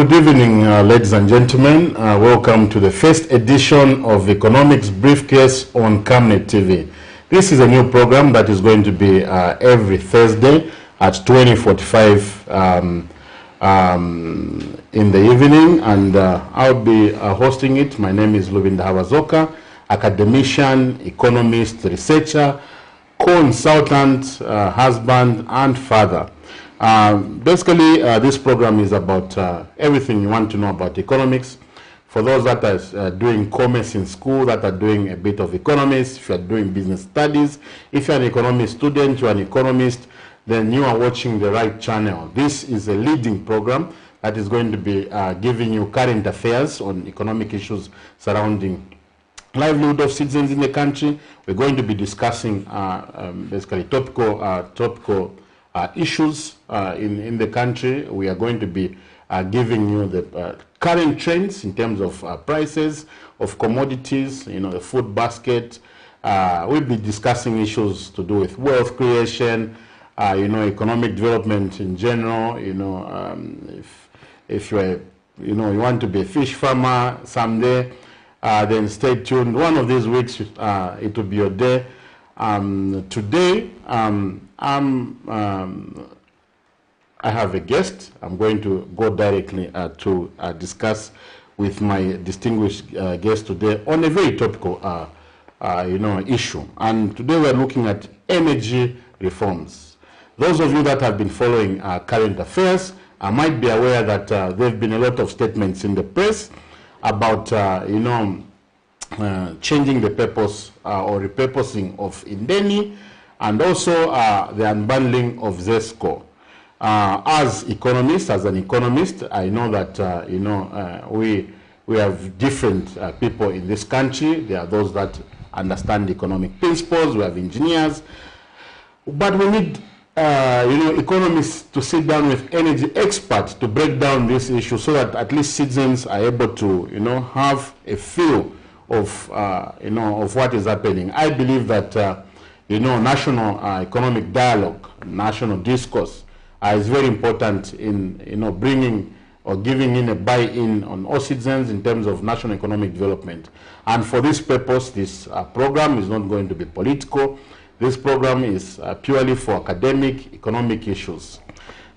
Good evening, ladies and gentlemen. Welcome to the first edition of Economics Briefcase on Camnet TV. This is a new program that is going to be every Thursday at 20:45 in the evening, and I'll be hosting it. My name is Lubinda Habazoka, academician, economist, researcher, consultant, husband, and father. Basically, this program is about everything you want to know about economics. For those that are doing commerce in school, that are doing a bit of economics, if you are doing business studies, if you're an economics student, you're an economist, then you are watching the right channel. This is a leading program that is going to be giving you current affairs on economic issues surrounding livelihood of citizens in the country. We're going to be discussing basically topical issues in the country. We are going to be giving you the current trends in terms of prices of commodities, the food basket. We'll be discussing issues to do with wealth creation, economic development in general. If you're, you want to be a fish farmer someday, then stay tuned. One of these weeks, it will be your day. Today, I have a guest. I'm going to go directly to discuss with my distinguished guest today on a very topical, issue. And today we're looking at energy reforms. Those of you that have been following current affairs might be aware that there have been a lot of statements in the press about, changing the purpose or repurposing of Indeni, and also the unbundling of ZESCO. As economists, as an economist, I know that we have different people in this country. There are those that understand economic principles. We have engineers, but we need economists to sit down with energy experts to break down this issue, so that at least citizens are able to have a feel of of what is happening. I believe that national economic dialogue, national discourse is very important in bringing or giving in a buy-in on all citizens in terms of national economic development. And for this purpose, this program is not going to be political. This program is purely for academic economic issues.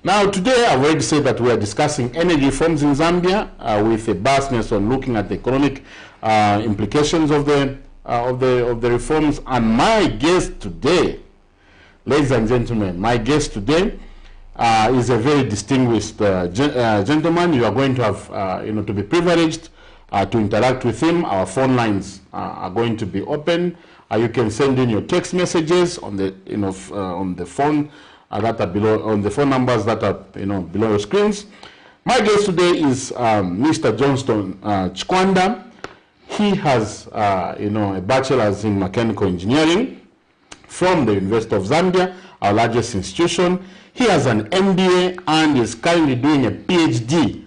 Now, today I've already said that we are discussing energy reforms in Zambia with a biasness on looking at the economic implications of the reforms. And my guest today, ladies and gentlemen, my guest today is a very distinguished gentleman. You are going to have to be privileged to interact with him. Our phone lines are going to be open. You can send in your text messages on the on the phone that are below, on the phone numbers that are below your screens. My guest today is Mr. JOHNSTONE CHIKWANDA. He has a bachelor's in mechanical engineering from the University of Zambia, our largest institution. He has an MBA and is currently doing a PhD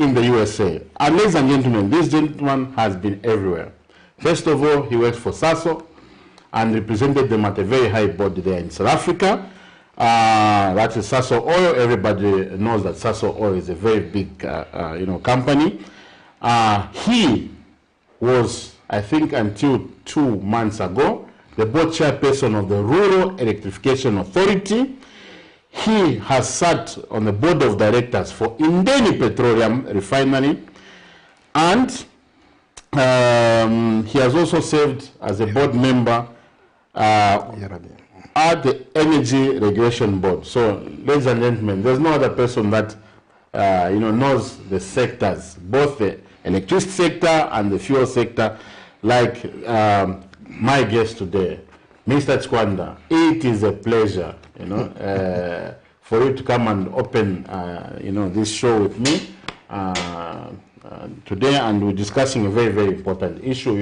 in the USA. And ladies and gentlemen, this gentleman has been everywhere. First of all, he worked for SASO and represented them at a very high body there in South Africa. That is SASO Oil. Everybody knows that SASO Oil is a very big, company. He was, I think, until 2 months ago, the board chairperson of the Rural Electrification Authority. He has sat on the board of directors for Indeni Petroleum Refinery, and he has also served as a board member at the Energy Regulation Board. So, ladies and gentlemen, there's no other person that knows the sectors, both the electricity sector and the fuel sector, like my guest today, Mr. CHIKWANDA. It is a pleasure, for you to come and open, this show with me today, and we're discussing a very, very important issue.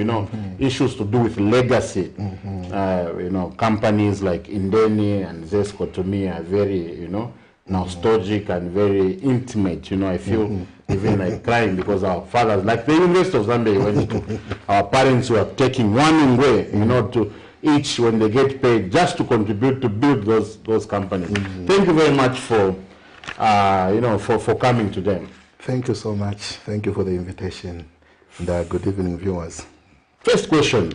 Issues to do with legacy. Companies like Indeni and ZESCO to me are very, nostalgic and very intimate. I feel even like crying because our fathers, like the University of Zambia went to, our parents were taking one way, to each when they get paid just to contribute to build those companies. Thank you very much for for coming today. Thank you so much. Thank you for the invitation. And good evening, viewers. First question.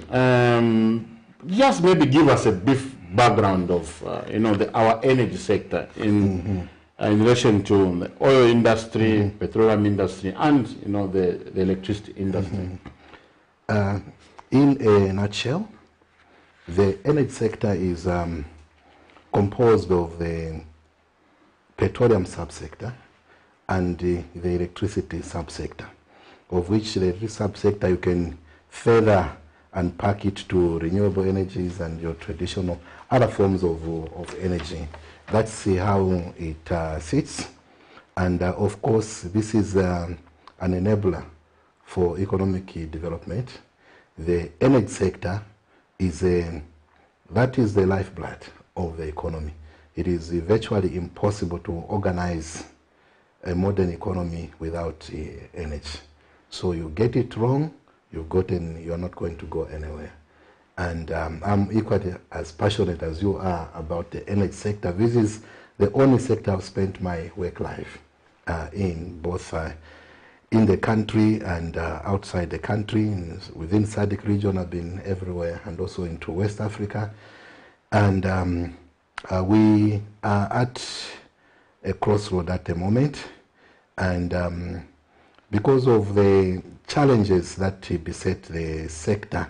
Just maybe give us a brief background of our energy sector in relation to the oil industry, petroleum industry, and the electricity industry. In a nutshell, the energy sector is composed of the petroleum subsector and the electricity subsector, of which the subsector you can further unpack it to renewable energies and your traditional other forms of energy. That's how it sits. And of course, this is an enabler for economic development. The energy sector is that is the lifeblood of the economy. It is virtually impossible to organize a modern economy without energy. So you get it wrong, you're not going to go anywhere. And I'm equally as passionate as you are about the energy sector. This is the only sector I've spent my work life in, both in the country and outside the country. Within SADC region, I've been everywhere, and also into West Africa. And we are at a crossroad at the moment. And because of the challenges that beset the sector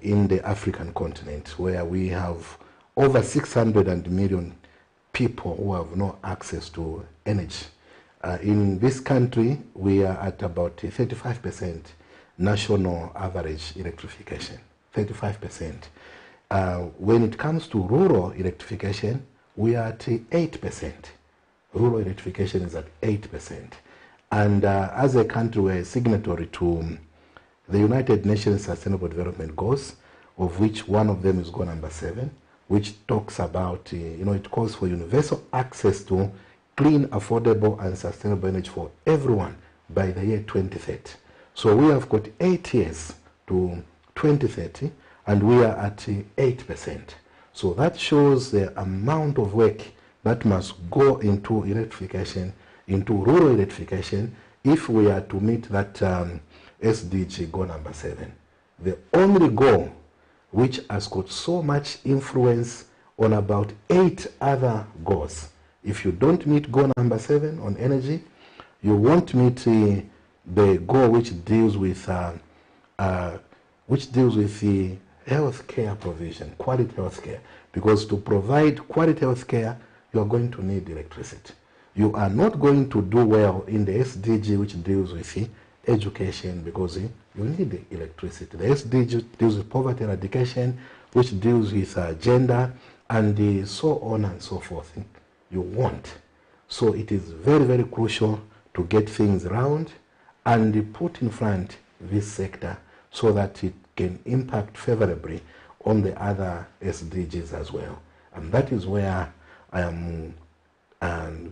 in the African continent, where we have over 600 million people who have no access to energy. In this country, we are at about 35% national average electrification, 35%. When it comes to rural electrification, we are at 8%. Rural electrification is at 8%. And as a country, we're signatory to the United Nations Sustainable Development Goals, of which one of them is goal number 7, which talks about, it calls for universal access to clean, affordable, and sustainable energy for everyone by the year 2030. So we have got 8 years to 2030, and we are at 8%. So that shows the amount of work that must go into electrification, into rural electrification, if we are to meet that SDG goal number 7. The only goal which has got so much influence on about 8 other goals. If you don't meet goal number 7 on energy, you won't meet the goal which deals with the health care provision, quality health care. Because to provide quality health care, you are going to need electricity. You are not going to do well in the SDG, which deals with education, because you need electricity. The SDG deals with poverty eradication, which deals with gender, and so on and so forth. You won't. So it is very, very crucial to get things round and put in front this sector so that it can impact favorably on the other SDGs as well. And that is where I am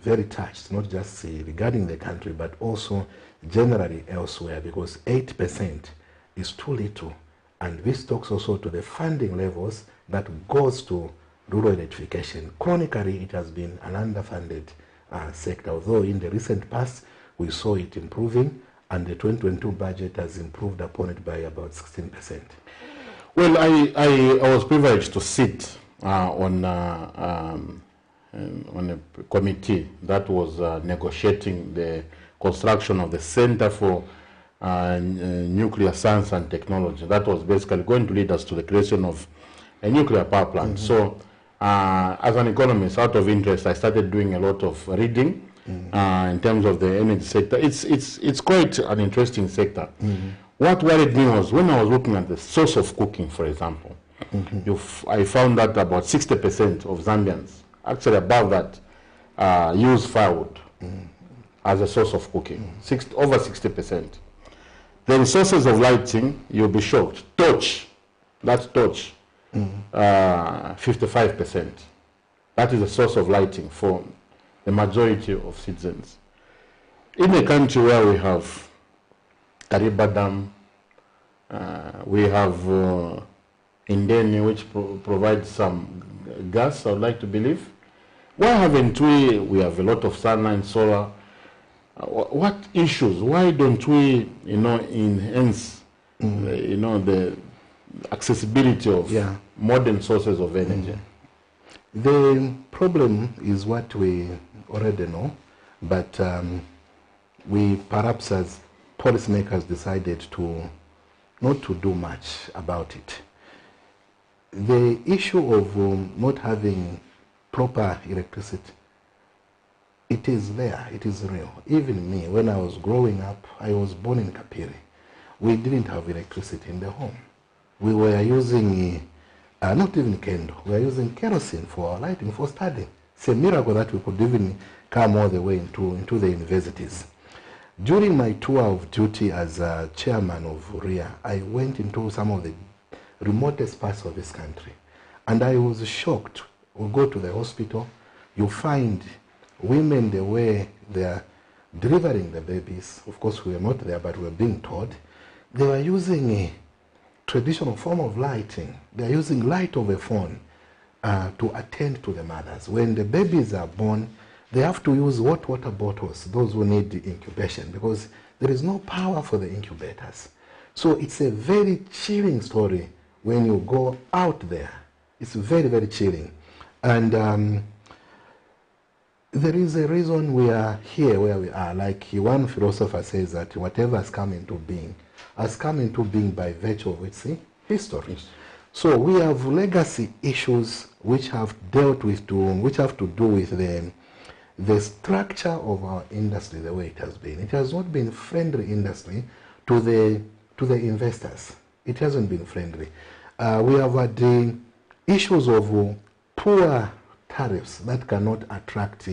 very touched, not just regarding the country, but also generally elsewhere, because 8% is too little. And this talks also to the funding levels that goes to rural electrification. Chronically, it has been an underfunded sector, although in the recent past, we saw it improving, and the 2022 budget has improved upon it by about 16%. Well, I was privileged to sit on a committee that was negotiating the construction of the Center for Nuclear Science and Technology. That was basically going to lead us to the creation of a nuclear power plant. So as an economist, out of interest, I started doing a lot of reading in terms of the energy sector. It's quite an interesting sector. What worried me was when I was looking at the source of cooking, for example, I found that about 60% of Zambians, actually above that, use firewood as a source of cooking, over 60%. The resources of lighting, you'll be shocked. Torch, that's torch, 55%. That is a source of lighting for the majority of citizens. In a country where we have Kariba Dam, we have Indeni, which provides some gas, I would like to believe. Why haven't we have a lot of sunlight, solar, what issues? Why don't we, enhance, the accessibility of modern sources of energy? The problem is what we already know, but we perhaps as policymakers decided not to do much about it. The issue of not having proper electricity, it is there, it is real. Even me, when I was growing up, I was born in Kapiri. We didn't have electricity in the home. We were using, not even candle, we were using kerosene for our lighting, for studying. It's a miracle that we could even come all the way into the universities. During my tour of duty as chairman of RIA, I went into some of the remotest parts of this country. And I was shocked. We go to the hospital, you find women the way they are delivering the babies. Of course, we were not there, but we were being told. They were using a traditional form of lighting. They are using light of a phone to attend to the mothers. When the babies are born, they have to use hot water bottles, those who need the incubation, because there is no power for the incubators. So it's a very chilling story when you go out there. It's very, very chilling. And there is a reason we are here where we are. Like one philosopher says that whatever has come into being by virtue of its history. Yes. So we have legacy issues which have which have to do with the structure of our industry, the way it has been. It has not been friendly industry to the investors. It hasn't been friendly. We have had the issues of poor tariffs that cannot attract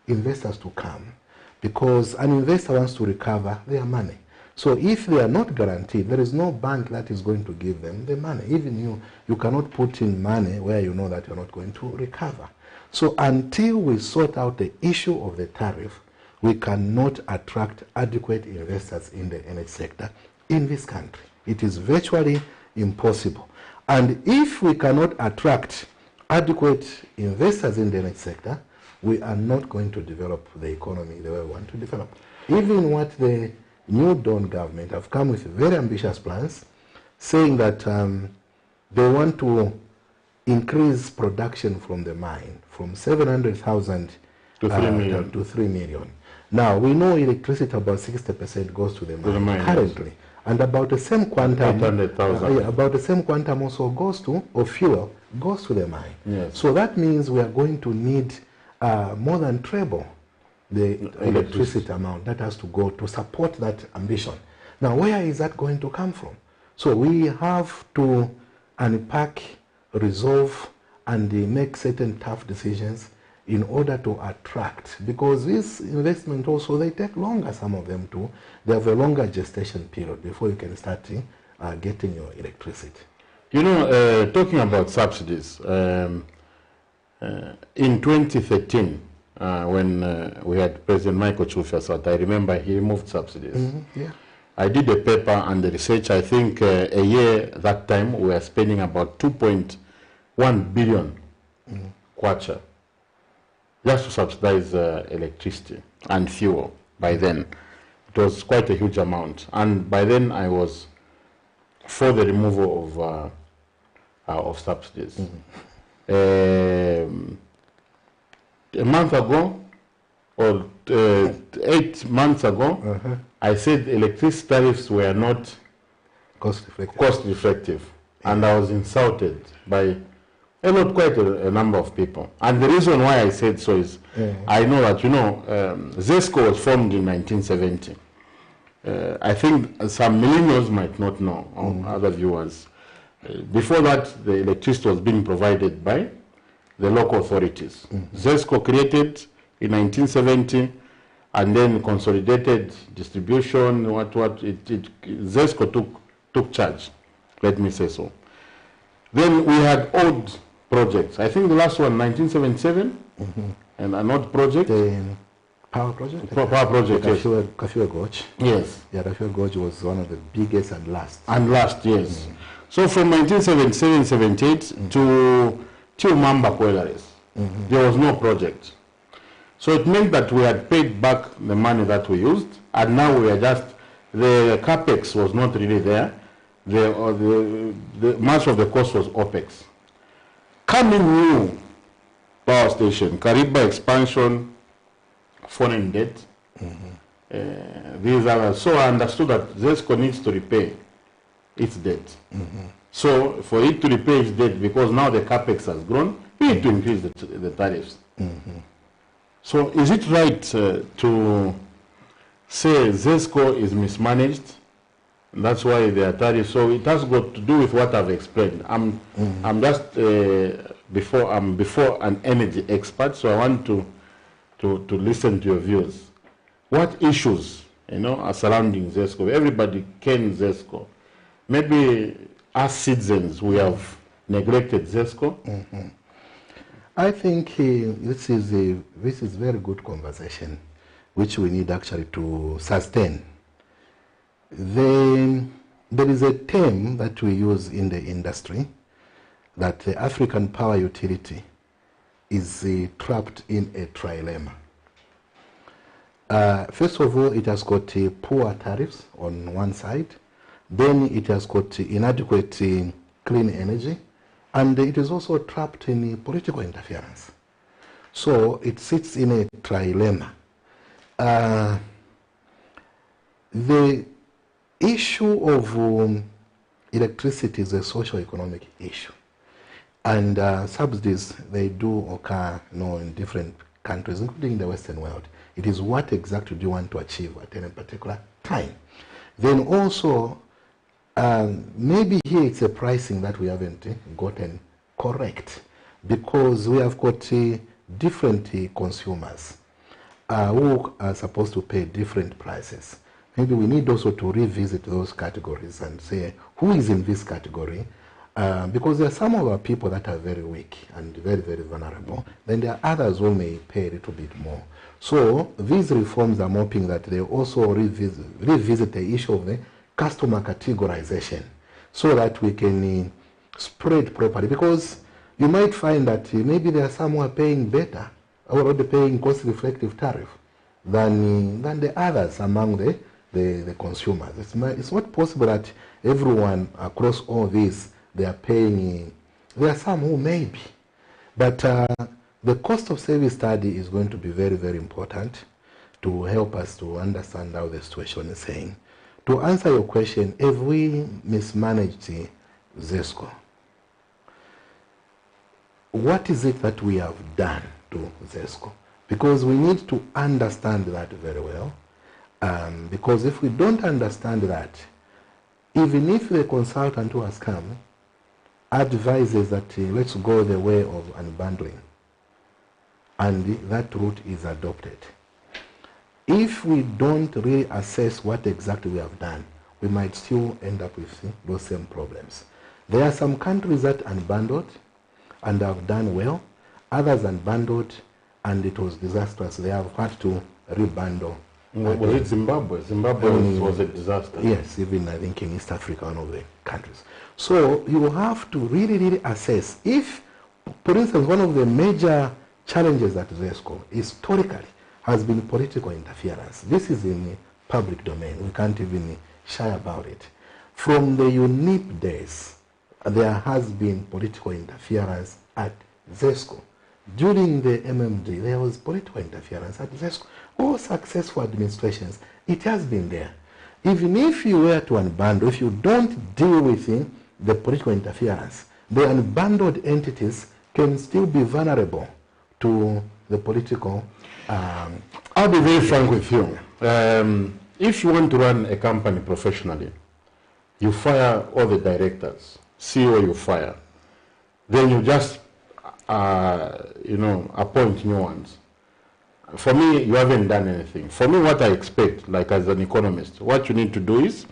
investors to come, because an investor wants to recover their money. So if they are not guaranteed, there is no bank that is going to give them the money. Even you cannot put in money where you know that you're not going to recover. So until we sort out the issue of the tariff, we cannot attract adequate investors in the energy sector in this country. It is virtually impossible. And if we cannot attract adequate investors in the energy sector, we are not going to develop the economy the way we want to develop. Even what the New Dawn government have come with very ambitious plans, saying that they want to increase production from the mine from 700,000 to 3 million. Now, we know electricity, about 60% goes to the mine currently. Yes. And about the same quantum, about the same quantum also goes to, or fuel, goes to the mine. Yes. So that means we are going to need more than treble the electricity amount that has to go to support that ambition. Now, where is that going to come from? So we have to unpack, resolve, and make certain tough decisions in order to attract, because this investment also, they take longer, some of them too. They have a longer gestation period before you can start getting your electricity. You know, talking about subsidies, in 2013, when we had President Michael Chufyasat, I remember he removed subsidies. Mm-hmm. Yeah. I did a paper and the research. I think a year that time we were spending about 2.1 billion kwacha just to subsidize electricity and fuel. By then, it was quite a huge amount, and by then I was for the removal of subsidies. Mm-hmm. A month ago, or 8 months ago, I said electricity tariffs were not cost effective, and I was insulted by quite a number of people. And the reason why I said so is I know that, ZESCO was formed in 1970. I think some millennials might not know, or other viewers. Before that, the electricity was being provided by the local authorities. ZESCO created in 1970, and then consolidated distribution. ZESCO took charge, let me say so. Then we had old projects. I think the last one, 1977, and an old project. The power project? Power project, yes. Kafue Gorge. Yes. Yeah, Kafue Gorge was one of the biggest and last. And last, yes. So from 1977, 78 to Mamba Collieries, there was no project. So it meant that we had paid back the money that we used, and now we are just, the capex was not really there. Much of the cost was OPEX. Coming new power station, Kariba expansion, foreign debt, these are, so I understood that ZESCO needs to repay its debt. So for it to repay its debt, because now the capex has grown, we need to increase the tariffs. So is it right to say ZESCO is mismanaged? That's why they are tariffs. So it has got to do with what I've explained. I'm just before an energy expert, so I want to listen to your views. What issues, are surrounding ZESCO? Everybody can ZESCO. Maybe as citizens we have neglected ZESCO. I think this is very good conversation, which we need actually to sustain. There is a term that we use in the industry that the African power utility is trapped in a trilemma. First of all, it has got poor tariffs on one side, then it has got inadequate clean energy, and it is also trapped in political interference. So it sits in a trilemma. The issue of electricity is a socio-economic issue, and subsidies, they do occur in different countries, including in the Western world. It is what exactly do you want to achieve at any particular time. Then also, maybe here it's a pricing that we haven't gotten correct, because we have got different consumers who are supposed to pay different prices. Maybe we need also to revisit those categories and say who is in this category, because there are some of our people that are very weak and very, very vulnerable. Then there are others who may pay a little bit more. So these reforms are hoping that they also revisit the issue of the customer categorization, so that we can spread properly, because you might find that maybe there are some who are paying better, or already paying cost-reflective tariff than the others among the consumers. It's not possible that everyone across all these, they are paying. There are some who may be, but the cost of service study is going to be very, very important to help us to understand how the situation is saying. To answer your question, have we mismanaged ZESCO? What is it that we have done to ZESCO? Because we need to understand that very well. Because if we don't understand that, even if the consultant who has come advises that let's go the way of unbundling, and that route is adopted, if we don't really assess what exactly we have done, we might still end up with those same problems. There are some countries that unbundled and have done well, others unbundled and it was disastrous. They have had to rebundle. Was it Zimbabwe? Zimbabwe was a disaster. Yes, even I think in East Africa, one of the countries. So you have to really, really assess. If, for instance, one of the major challenges at ZESCO historically has been political interference. This is in the public domain. We can't even shy about it. From the UNIP days, there has been political interference at ZESCO. During the MMD, there was political interference at ZESCO. All successful administrations, it has been there. Even if you were to unbundle, if you don't deal with the political interference, the unbundled entities can still be vulnerable to the political. I'll be very frank with you. If you want to run a company professionally, you fire all the directors, CEO you fire, then you just appoint new ones. For me, you haven't done anything. For me, what I expect, like as an economist, what you need to do is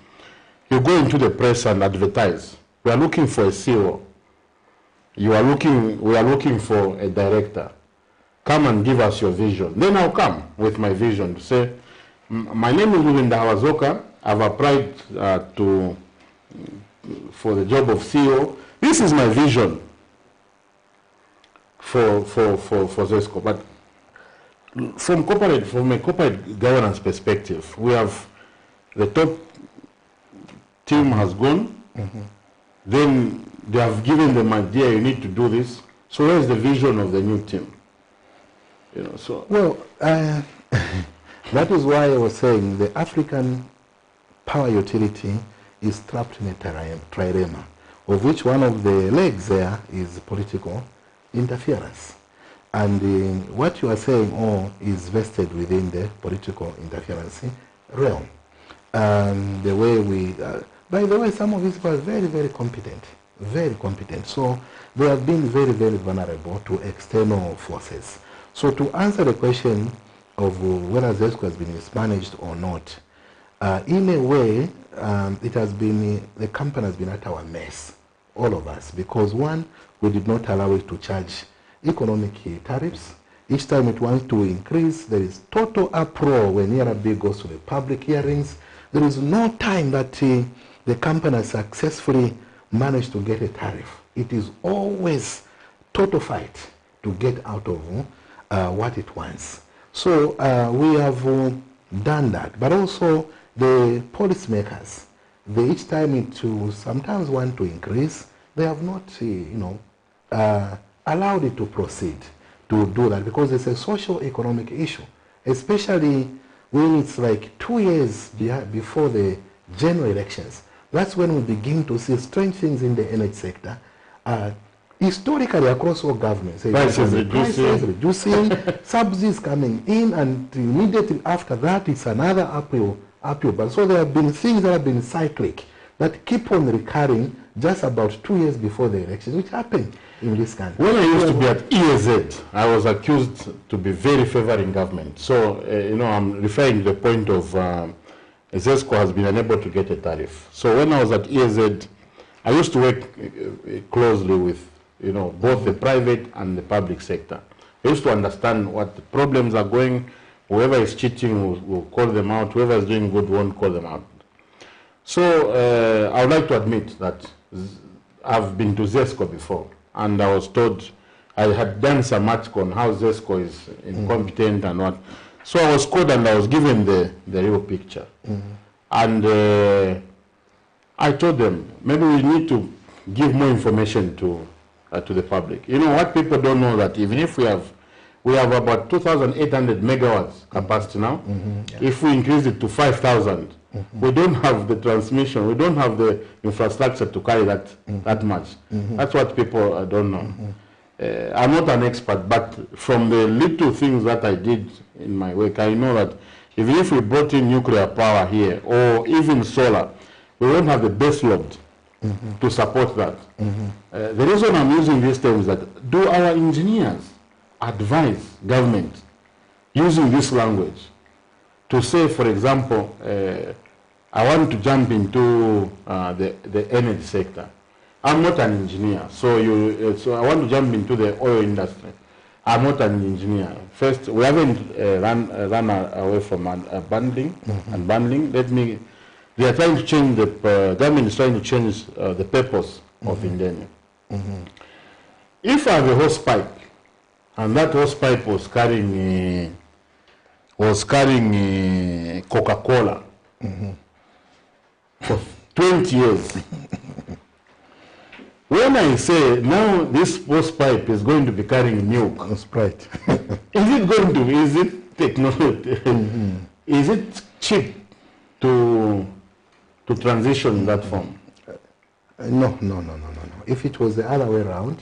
you go into the press and advertise. We are looking for a CEO. We are looking for a director. Come and give us your vision. Then I'll come with my vision to say, my name is Lulinda Hawazoka. I've applied for the job of CEO. This is my vision for ZESCO. But from a corporate governance perspective, we have the top team has gone. Then they have given them idea, you need to do this. So where is the vision of the new team? You know, so well, that is why I was saying the African power utility is trapped in a trilemma, of which one of the legs there is political interference. And what you are saying all is vested within the political interference realm. The way we, by the way, some of these people are very, very competent, very competent. So they have been very, very vulnerable to external forces. So to answer the question of whether ZESCO has been mismanaged or not, in a way, it has been, the company has been at our mess, all of us, because one, we did not allow it to charge economic tariffs. Each time it wants to increase, there is total uproar when ERB goes to the public hearings. There is no time that the company has successfully managed to get a tariff. It is always total fight to get out of what it wants. So we have done that. But also the policymakers, they each time it sometimes want to increase, they have not, allowed it to proceed to do that, because it's a socio-economic issue, especially when it's like 2 years before the general elections. That's when we begin to see strange things in the energy sector. Historically, across all governments, prices reducing, subsidies coming in, and immediately after that, it's another uphill. But so there have been things that have been cyclic that keep on recurring just about 2 years before the elections, which happened in this country. When I used to be at EAZ, I was accused to be very favoring government. So, I'm referring to the point of ZESCO has been unable to get a tariff. So when I was at EAZ, I used to work closely with, both the private and the public sector. I used to understand what the problems are going. Whoever is cheating will call them out. Whoever is doing good won't call them out. So I would like to admit that I've been to ZESCO before, and I was told I had done some article on how ZESCO is incompetent and what. So I was called and I was given the real picture. And I told them, maybe we need to give more information to the public. What people don't know, that even if we have about 2,800 megawatts capacity now. If we increase it to 5,000, we don't have the transmission, we don't have the infrastructure to carry that much. That's what people don't know. I'm not an expert, but from the little things that I did in my work, I know that even if we brought in nuclear power here, or even solar, we won't have the base load to support that. The reason I'm using these terms is that, do our engineers advise government using this language to say, for example, I want to jump into the energy sector. I'm not an engineer, so I want to jump into the oil industry. I'm not an engineer. First, we haven't run away from unbundling. They are trying to change government is trying to change the purpose of Indenia. If I have a hose pipe, and that hose pipe was carrying Coca-Cola for 20 years. When I say now this hose pipe is going to be carrying milk, Sprite, is it technology? Is it cheap to transition in that form? No. If it was the other way around,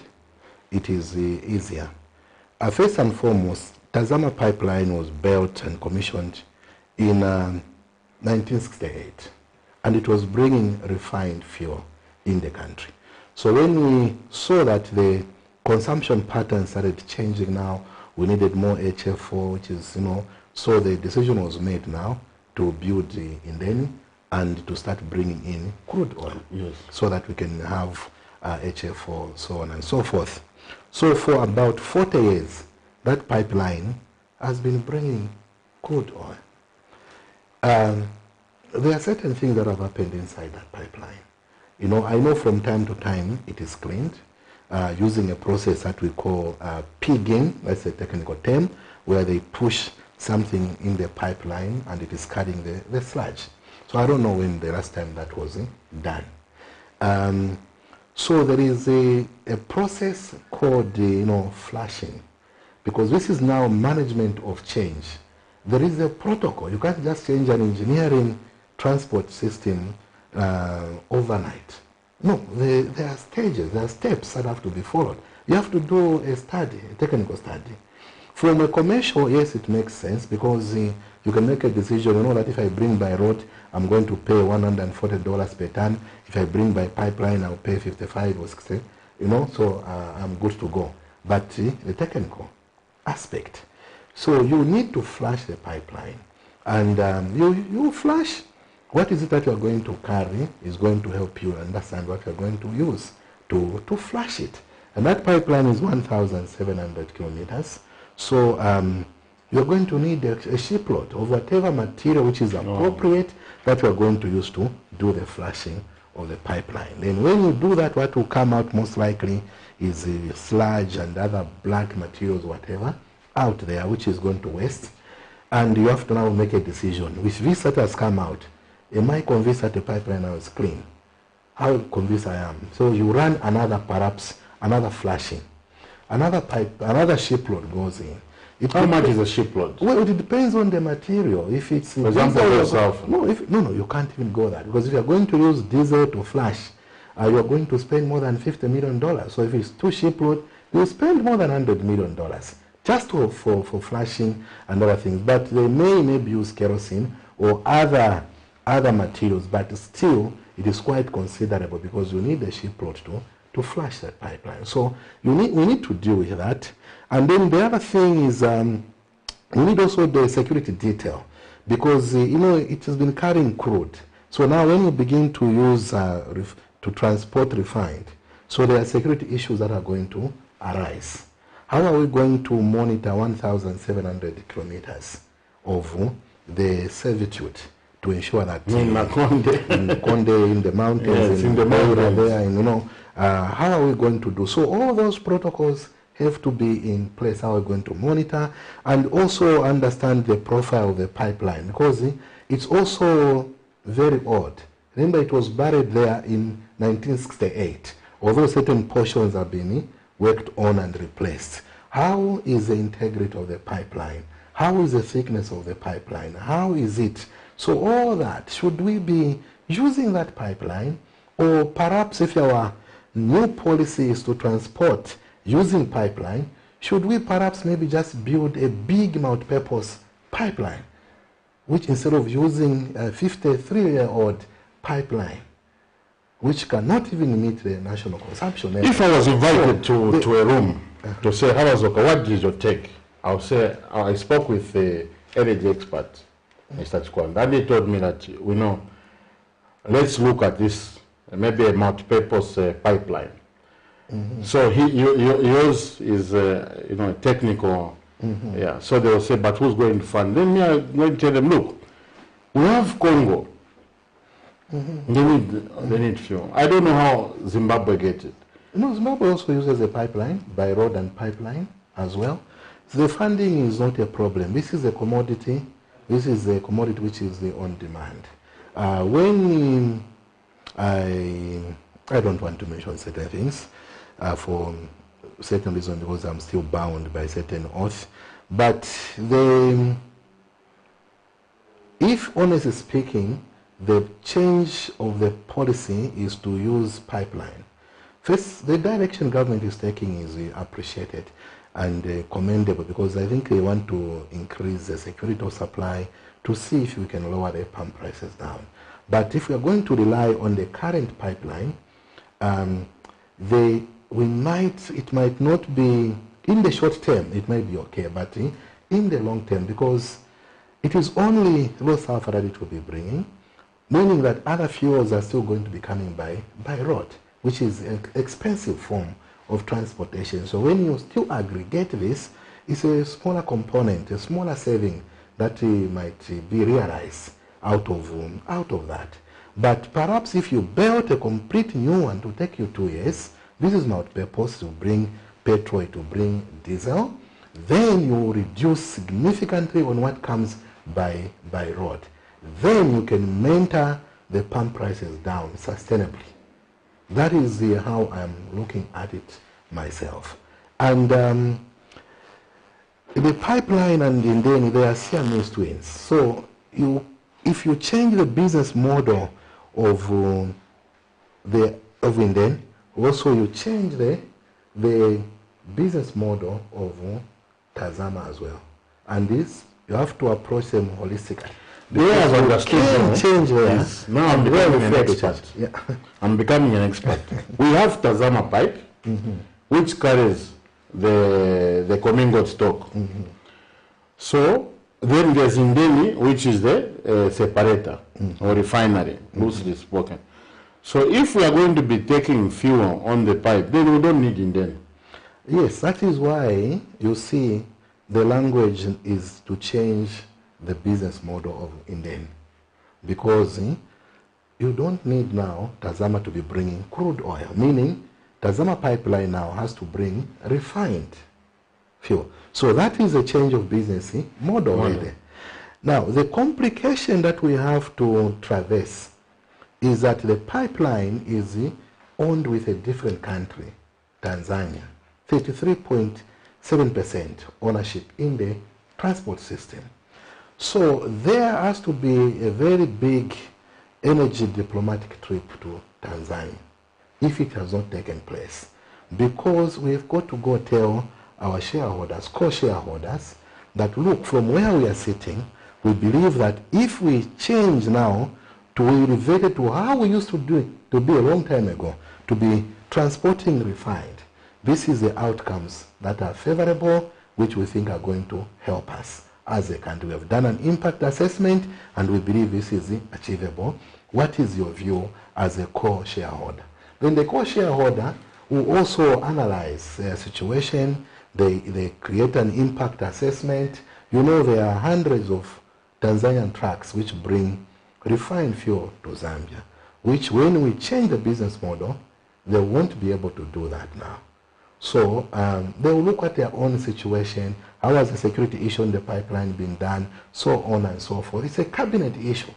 it is easier. First and foremost, Tazama pipeline was built and commissioned in 1968, and it was bringing refined fuel in the country. So when we saw that the consumption patterns started changing now, we needed more HF4, which is, so the decision was made now to build the Indeni and to start bringing in crude oil, so that we can have HF4, so on and so forth. So for about 40 years, that pipeline has been bringing crude oil. There are certain things that have happened inside that pipeline. I know from time to time it is cleaned. using a process that we call pigging. That's a technical term, where they push something in the pipeline and it is carrying the sludge. So I don't know when the last time that was done. So there is a process called flushing, because this is now management of change. There is a protocol. You can't just change an engineering transport system overnight. No, there are stages, there are steps that have to be followed. You have to do a study, a technical study. From a commercial, yes, it makes sense, because you can make a decision, that if I bring by road, I'm going to pay $140 per ton. If I bring by pipeline, I'll pay 55 or 60, so I'm good to go. But the technical aspect. So you need to flush the pipeline. And you flush. What is it that you're going to carry is going to help you understand what you're going to use to flush it. And that pipeline is 1,700 kilometers. So you're going to need a shipload of whatever material which is appropriate that you're going to use to do the flushing of the pipeline. Then when you do that, what will come out most likely is sludge and other black materials, whatever, out there, which is going to waste. And you have to now make a decision. With this that has come out, am I convinced that the pipeline now is clean? How convinced I am? So you run perhaps another flushing. Another shipload goes in. How much is a shipload? Well, it depends on the material. If it's for example, no, you can't even go that, because if you're going to use diesel to flush, you're going to spend more than $50 million. So if it's 2 shiploads, you spend more than $100 million just for flushing and other things. But they may maybe use kerosene or other materials, but still it is quite considerable, because you need a shipload to flush that pipeline. So we need to deal with that. And then the other thing is we need also the security detail, because it has been carrying crude. So now when you begin to use to transport refined, so there are security issues that are going to arise. How are we going to monitor 1,700 kilometers of the servitude to ensure that in Konde, in the mountains, yes, in the mountains there, how are we going to do? So all those protocols have to be in place. How are we going to monitor and also understand the profile of the pipeline, because it's also very odd. Remember, it was buried there in 1968, although certain portions have been worked on and replaced. How is the integrity of the pipeline? How is the thickness of the pipeline? How is it? So all that, should we be using that pipeline, or perhaps if our new policy is to transport using pipeline, should we perhaps maybe just build a big multi-purpose pipeline, which instead of using a 53-year-old pipeline, which cannot even meet the national consumption. If I was invited to a room to say, what is your take? I'll say, I spoke with the energy expert, Mr. CHIKWANDA, and he told me that, let's look at this, maybe a multi-purpose pipeline. Mm-hmm. So yours is, a technical, yeah. So they will say, but who's going to fund? Then I'm going to tell them, look, we have Congo. Mm-hmm. They need fuel. I don't know how Zimbabwe gets it. No, Zimbabwe also uses a pipeline, by road and pipeline as well. So the funding is not a problem. This is a commodity. This is a commodity which is the on demand. When I don't want to mention certain things for certain reasons, because I'm still bound by certain oaths. But if honestly speaking, the change of the policy is to use pipeline. First, the direction government is taking is appreciated and commendable, because I think they want to increase the security of supply to see if we can lower the pump prices down. But if we are going to rely on the current pipeline, it might not be, in the short term, it might be okay, but in the long term, because it is only low sulfur that it will be bringing, meaning that other fuels are still going to be coming by road, which is an expensive form of transportation. So when you still aggregate this, it's a smaller component, a smaller saving that might be realized out of that. But perhaps if you build a complete new one to take you 2 years, This is not purpose to bring petrol, to bring diesel. Then you reduce significantly on what comes by road. Then you can mentor the pump prices down sustainably. That is how I'm looking at it myself. And the pipeline and Indeni, they are Siamese twins. So if you change the business model of Indeni, also you change the business model of Tazama as well. And this, you have to approach them holistically. Because you can change there. Yes. Now I'm becoming an expert. Yeah. I'm becoming an expert. We have Tazama pipe, which carries the commingled stock. So then there's Indeni, which is the separator or refinery, loosely spoken. So if we are going to be taking fuel on the pipe, then we don't need Indeni. Yes, that is why you see the language is to change the business model of Indeni. Because you don't need now Tazama to be bringing crude oil, meaning Tazama pipeline now has to bring refined fuel. So that is a change of business model really. Now, the complication that we have to traverse is that the pipeline is owned with a different country, Tanzania. 33.7% ownership in the transport system. So there has to be a very big energy diplomatic trip to Tanzania if it has not taken place. Because we've got to go tell our shareholders, co-shareholders, that look, from where we are sitting, we believe that if we change now to elevate it to how we used to do it, to be a long time ago, to be transporting refined, this is the outcomes that are favorable, which we think are going to help us as a country. We have done an impact assessment, and we believe this is achievable. What is your view as a co-shareholder? Then the co-shareholder will also analyze their situation. They create an impact assessment. You know, there are hundreds of Tanzanian trucks which bring refined fuel to Zambia, which when we change the business model, they won't be able to do that now. So they will look at their own situation, how has the security issue in the pipeline been done, so on and so forth. It's a cabinet issue.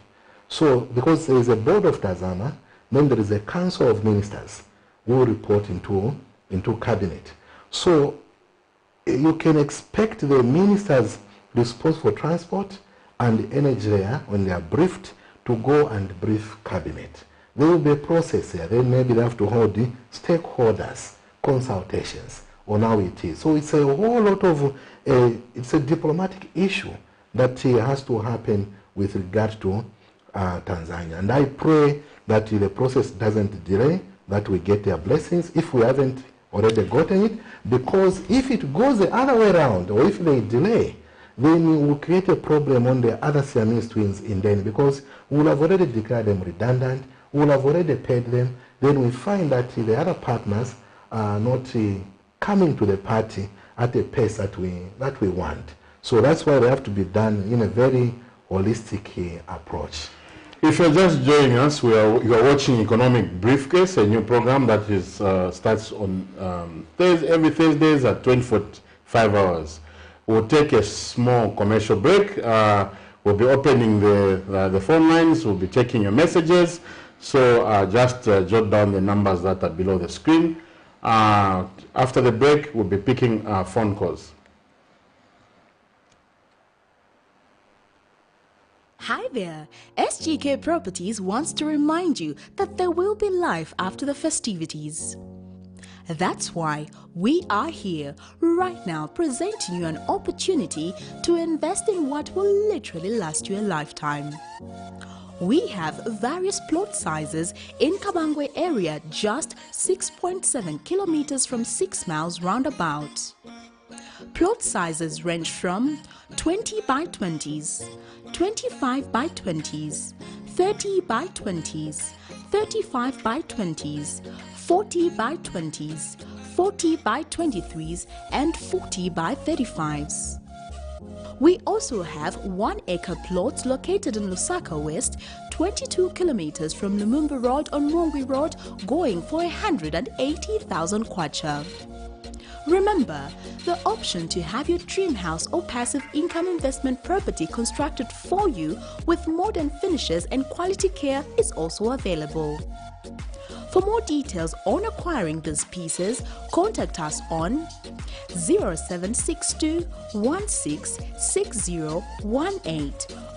So because there is a board of Tazama, then there is a council of ministers who report into cabinet. So you can expect the ministers responsible for transport and energy there, when they are briefed, to go and brief cabinet. There will be a process here. Then maybe they have to hold the stakeholders consultations on how it is. So it's a whole lot of, it's a diplomatic issue that has to happen with regard to Tanzania. And I pray that the process doesn't delay, that we get their blessings if we haven't already gotten it, because if it goes the other way around, or if they delay, then we will create a problem on the other Siamese twins in Indeni, because we will have already declared them redundant, we will have already paid them, then we find that the other partners are not coming to the party at a pace that we want. So that's why they have to be done in a very holistic approach. If you're just joining us, you are watching Economic Briefcase, a new program that is starts on every Thursdays at 24:45 hours. We'll take a small commercial break. We'll be opening the phone lines. We'll be taking your messages. So just jot down the numbers that are below the screen. After the break, we'll be picking phone calls. Hi there, SGK Properties wants to remind you that there will be life after the festivities. That's why we are here right now presenting you an opportunity to invest in what will literally last you a lifetime. We have various plot sizes in Kabangwe area, just 6.7 kilometers from 6 miles roundabout. Plot sizes range from 20 by 20s, 25 by 20s, 30 by 20s, 35 by 20s, 40 by 20s, 40 by 23s, and 40 by 35s. We also have 1-acre plots located in Lusaka West, 22 kilometers from Lumumba Road on Mungwi Road, going for 180,000 kwacha. Remember, the option to have your dream house or passive income investment property constructed for you with modern finishes and quality care is also available. For more details on acquiring these pieces, contact us on 0762 166018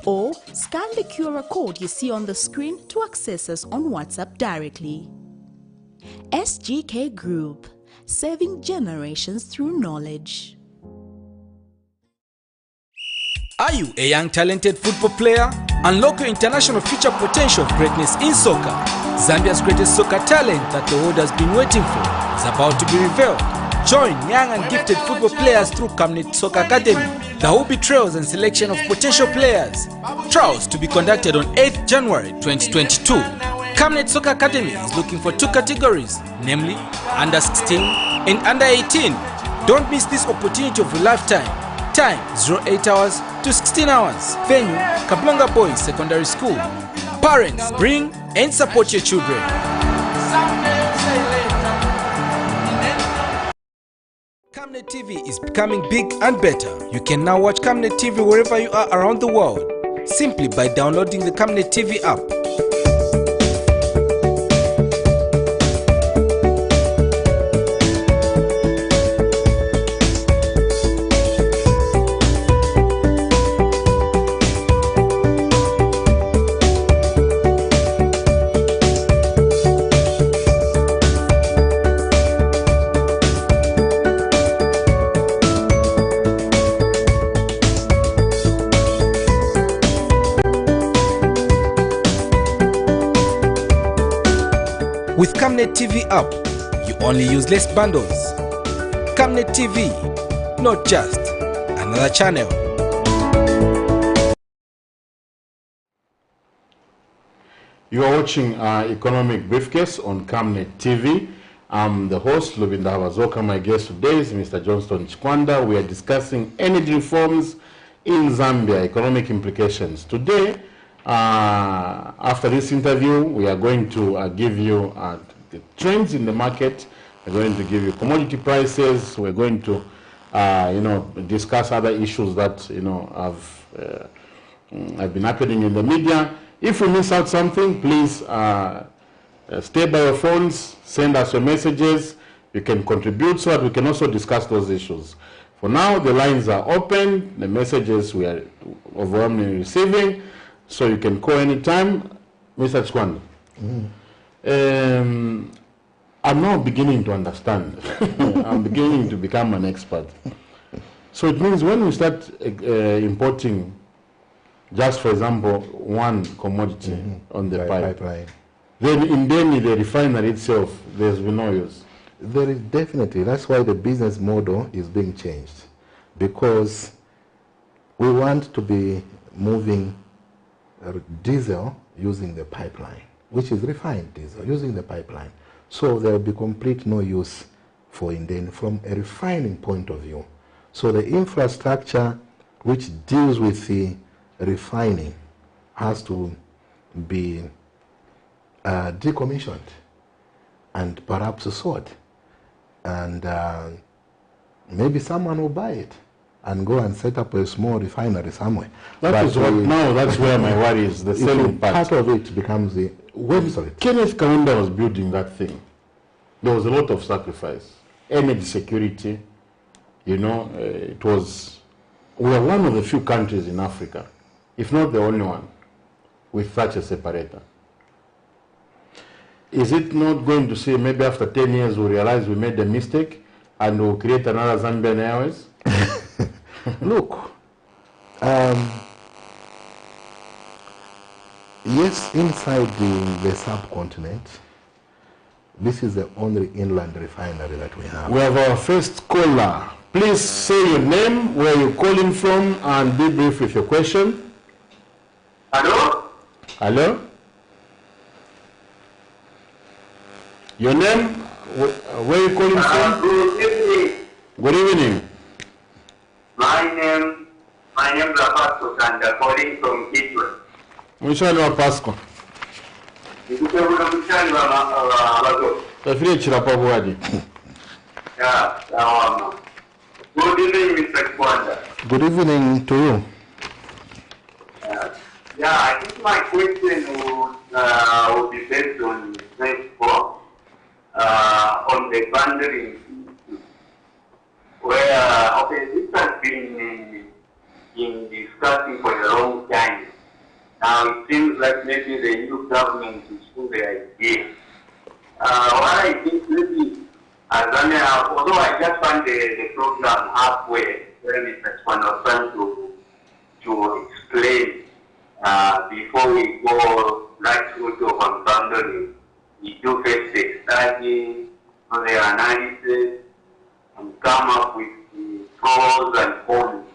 or scan the QR code you see on the screen to access us on WhatsApp directly. SGK Group, serving generations through knowledge. Are you a young talented football player? Unlock your international future potential of greatness in soccer. Zambia's greatest soccer talent that the world has been waiting for is about to be revealed. Join young and gifted football players through Camnet Soccer Academy. There will be trials and selection of potential players. Trials to be conducted on 8th January 2022. Camnet Soccer Academy is looking for 2 categories, namely under 16 and under 18. Don't miss this opportunity of a lifetime. Time 08 hours to 16 hours. Venue Kablonga Boys Secondary School. Parents, bring and support your children. Camnet TV is becoming big and better. You can now watch Camnet TV wherever you are around the world, simply by downloading the Camnet TV app. With Camnet TV app, you only use less bundles. Camnet TV, not just another channel. You are watching Economic Briefcase on Camnet TV. I'm the host, Lubinda Hawazoka. My guest today is Mr. JOHNSTONE CHIKWANDA. We are discussing energy reforms in Zambia, economic implications. Today, after this interview, we are going to give you the trends in the market. We're going to give you commodity prices. We're going to, discuss other issues that have been happening in the media. If we miss out something, please stay by your phones. Send us your messages. You can contribute so that we can also discuss those issues. For now, the lines are open. The messages we are overwhelmingly receiving. So you can call anytime. Mr. Chikwanda, I'm now beginning to understand. I'm beginning to become an expert. So it means when we start importing, just for example, one commodity on the pipeline, then in Deni, the refinery itself, there's been no use. There is definitely. That's why the business model is being changed. Because we want to be moving diesel using the pipeline, which is refined diesel using the pipeline. So there will be complete no use for Indeni from a refining point of view. So the infrastructure which deals with the refining has to be decommissioned and perhaps sold. And maybe someone will buy it and go and set up a small refinery somewhere. That's where my worry is, the selling part. Part of it becomes the... When Kenneth Kaunda was building that thing, there was a lot of sacrifice. Energy security, it was... We are one of the few countries in Africa, if not the only one, with such a separator. Is it not going to say maybe after 10 years we realize we made a mistake and we'll create another Zambian Airways? Look, yes, inside the subcontinent, this is the only inland refinery that we have. We have our first caller. Please say your name, where you're calling from, and be brief with your question. Hello? Hello? Your name, where are you calling from? Good evening. Good evening. My name Munshani wa Pasco. Tafiri chirapa bwadi. Good evening, Mr. Chikwanda. Good evening to you. I think my question would be based on on the boundary where, this has been in discussing for a long time. Now it seems like maybe the new government is still the idea. What I think maybe, although I just found the program halfway, where Mr. Chikwanda was trying to explain before we go right through to boundary, we do first the study, the analysis, and come up with the pros and cons.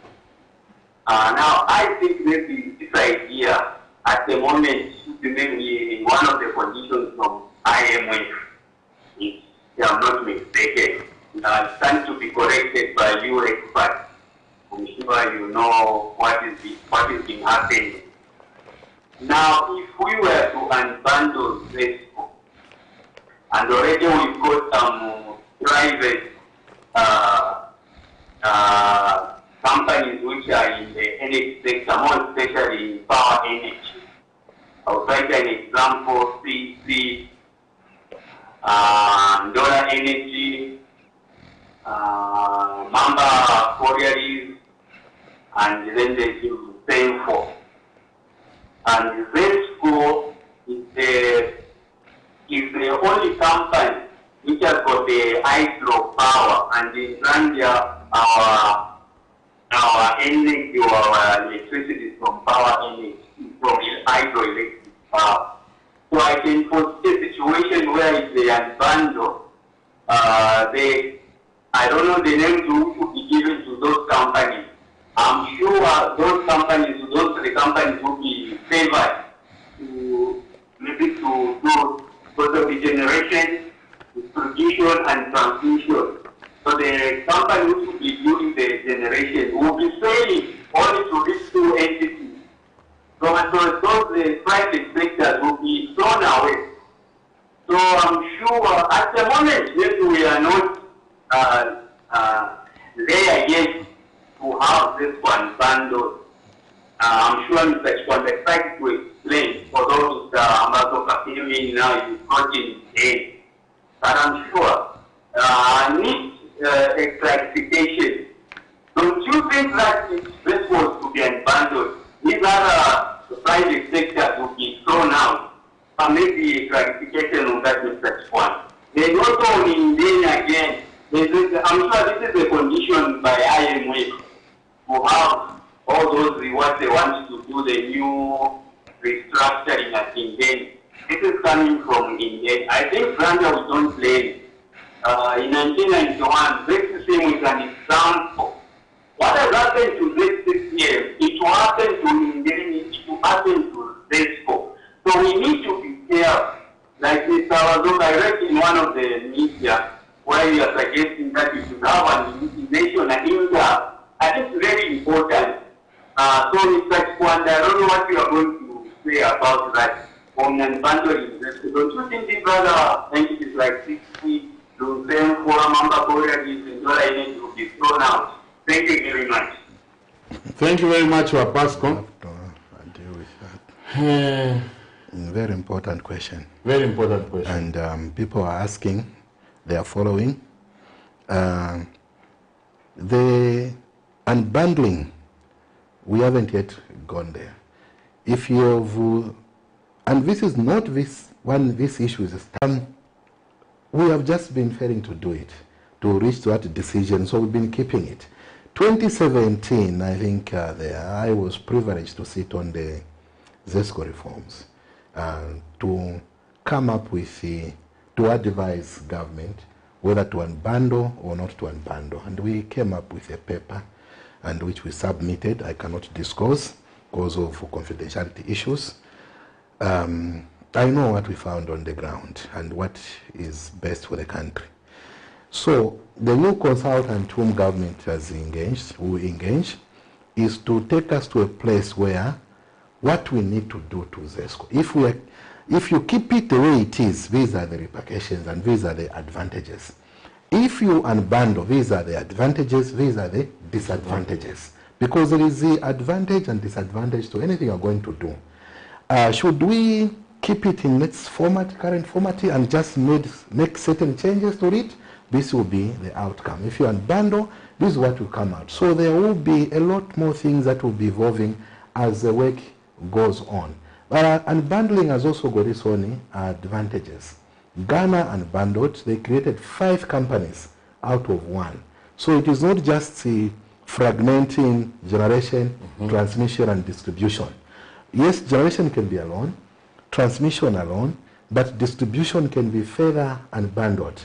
Now, I think maybe this idea at the moment should be maybe one of the conditions from IMF, if I'm not mistaken. It's time to be corrected by you experts. I'm sure you know what is been happening. Now, if we were to unbundle this, and already we've got some private companies which are in the energy sector, more especially in power energy. I'll cite an example, CC, Dollar Energy, Mamba Quarries, and then there's Senfo. And ZESCO is the only company which has got the hydro power, and in Zambia, our energy or our electricity is from power energy, from hydroelectric power. So I can foresee a situation where if they unbundle, I don't know the names which will be given to those companies. I'm sure those companies, the companies will be favored to maybe to do both of the generation, distribution, and transmission. So the company which will be doing the generation will be selling only to these two entities. So the private sectors will be thrown away. So I'm sure at the moment, yes, we are not there yet to have this one bundle. I'm sure Mr. Chikwanda tried to explain for those Amazon filming now is not in aid. But I'm sure I need a clarification. Don't you think that if this was to be unbundled, these other private sectors would be thrown out? Maybe a clarification on that, Mr. Chikwanda. There's also in India again. I'm sure this is a condition by IMF to have all those what they want to do, the new restructuring at India. This is coming from India. I think Zambia we don't blame. In 1991, this system is an example. What has happened to this system? It will happen to India, it will happen to ZESCO. So we need to be careful. Like Mr. Wazok, I read in one of the media where you are suggesting that we should have an unitization and India. I think it's very important. So Mr. Chikwanda, I don't know what you are going to say about that on unbundling. Don't you think these other entities like 60, to them for Mamba Quarries and Dollar Energy will be thrown out? Thank you very much. Thank you very much, Pasco. I deal with that. Very important question. Very important question. And people are asking, they are following. The unbundling, we haven't yet gone there. If you've, and this is not this one, this issue is we have just been failing to do it, to reach that decision, so we've been keeping it. 2017, I think I was privileged to sit on the ZESCO reforms to come up with to advise government whether to unbundle or not to unbundle. And we came up with a paper and which we submitted. I cannot disclose because of confidentiality issues. I know what we found on the ground and what is best for the country. So the new consultant whom government has engaged, is to take us to a place where what we need to do to ZESCO. If you keep it the way it is, these are the repercussions and these are the advantages. If you unbundle, these are the advantages, these are the disadvantages. Because there is the advantage and disadvantage to anything you're going to do. Should we keep it in its format, current format, and just make certain changes to it? This will be the outcome. If you unbundle, this is what will come out. So there will be a lot more things that will be evolving as the work goes on. Unbundling has also got its own advantages. Ghana unbundled, they created 5 companies out of 1. So it is not just fragmenting generation, transmission, and distribution. Yes, generation can be alone, transmission alone, but distribution can be further unbundled.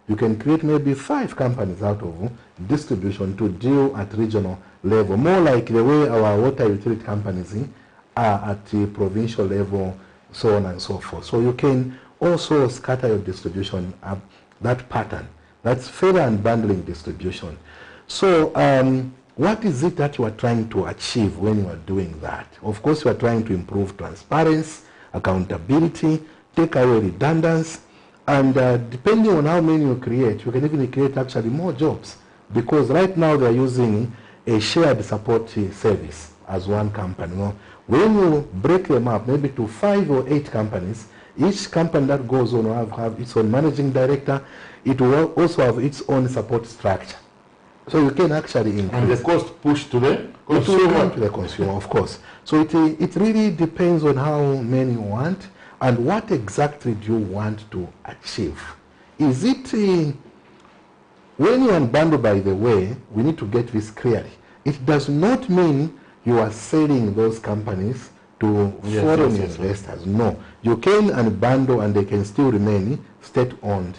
You can create maybe 5 companies out of distribution to deal at regional level, more like the way our water utility companies are at the provincial level, so on and so forth. So you can also scatter your distribution up that pattern. That's further unbundling distribution. So what is it that you are trying to achieve when you are doing that? Of course, you are trying to improve transparency, accountability, take away redundancy, and depending on how many you create, you can even create actually more jobs, because right now they are using a shared support service as one company. Well, when you break them up maybe to 5 or 8 companies, each company that goes on will have its own managing director. It will also have its own support structure. So you can actually increase. And the cost pushed to the consumer? It will come to the consumer, of course. So it really depends on how many you want and what exactly do you want to achieve. Is it, when you unbundle, by the way, we need to get this clearly. It does not mean you are selling those companies to foreign investors. No. You can unbundle and they can still remain state-owned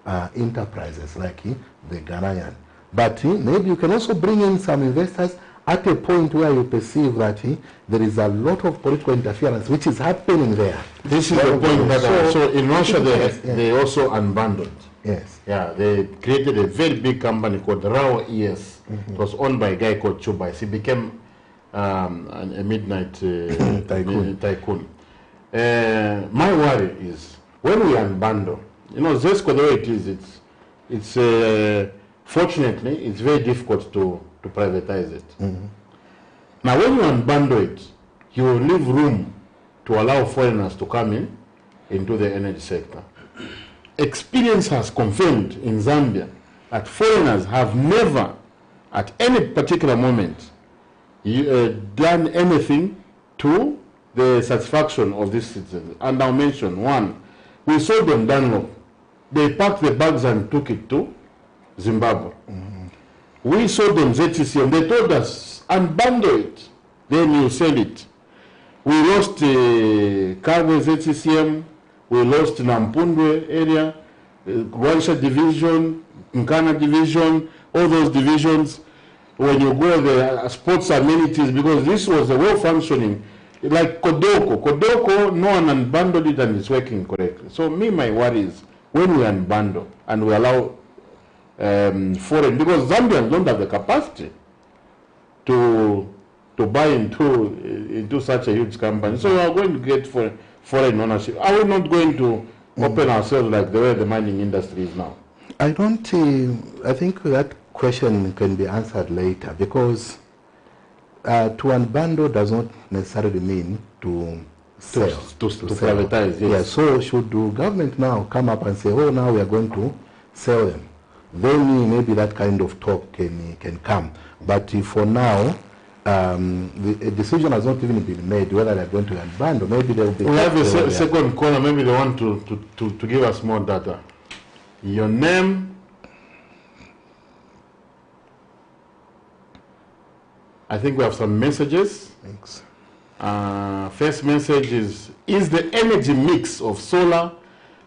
enterprises like the Ghanaian. But maybe you can also bring in some investors at a point where you perceive that there is a lot of political interference which is happening there. This is the point that so in Russia they also unbundled. Yes. Yeah, they created a very big company called Rao ES. It was owned by a guy called Chubais. He became a midnight tycoon. My worry is when we unbundle, ZESCO, the way it is, it's fortunately, it's very difficult to privatize it. Now, when you unbundle it, you will leave room to allow foreigners to come into the energy sector. Experience has confirmed in Zambia that foreigners have never, at any particular moment, done anything to the satisfaction of these citizens. And I'll mention one. We saw them Dunlop. They packed the bags and took it to Zimbabwe. We saw them ZTCM. They told us, unbundle it, then you sell it. We lost Karwe ZTCM. We lost Nampundwe area, Rwansha division, Nkana division, all those divisions. When you go there, sports amenities, because this was a well-functioning, like Kodoko. Kodoko, no one unbundled it and it's working correctly. So my worry is when we unbundle and we allow foreign, because Zambians don't have the capacity to buy into such a huge company. So we are going to get foreign ownership. Are we not going to open ourselves like the way the mining industry is now? I think that question can be answered later, because to unbundle does not necessarily mean to sell. To privatize, yes. Yeah, so should the government now come up and say, oh, now we are going to sell them, then maybe that kind of talk can come. But for now, the decision has not even been made whether they are going to unbundle. Maybe they will be. We have a second caller. Maybe they want to give us more data. Your name. I think we have some messages. Thanks. First message is the energy mix of solar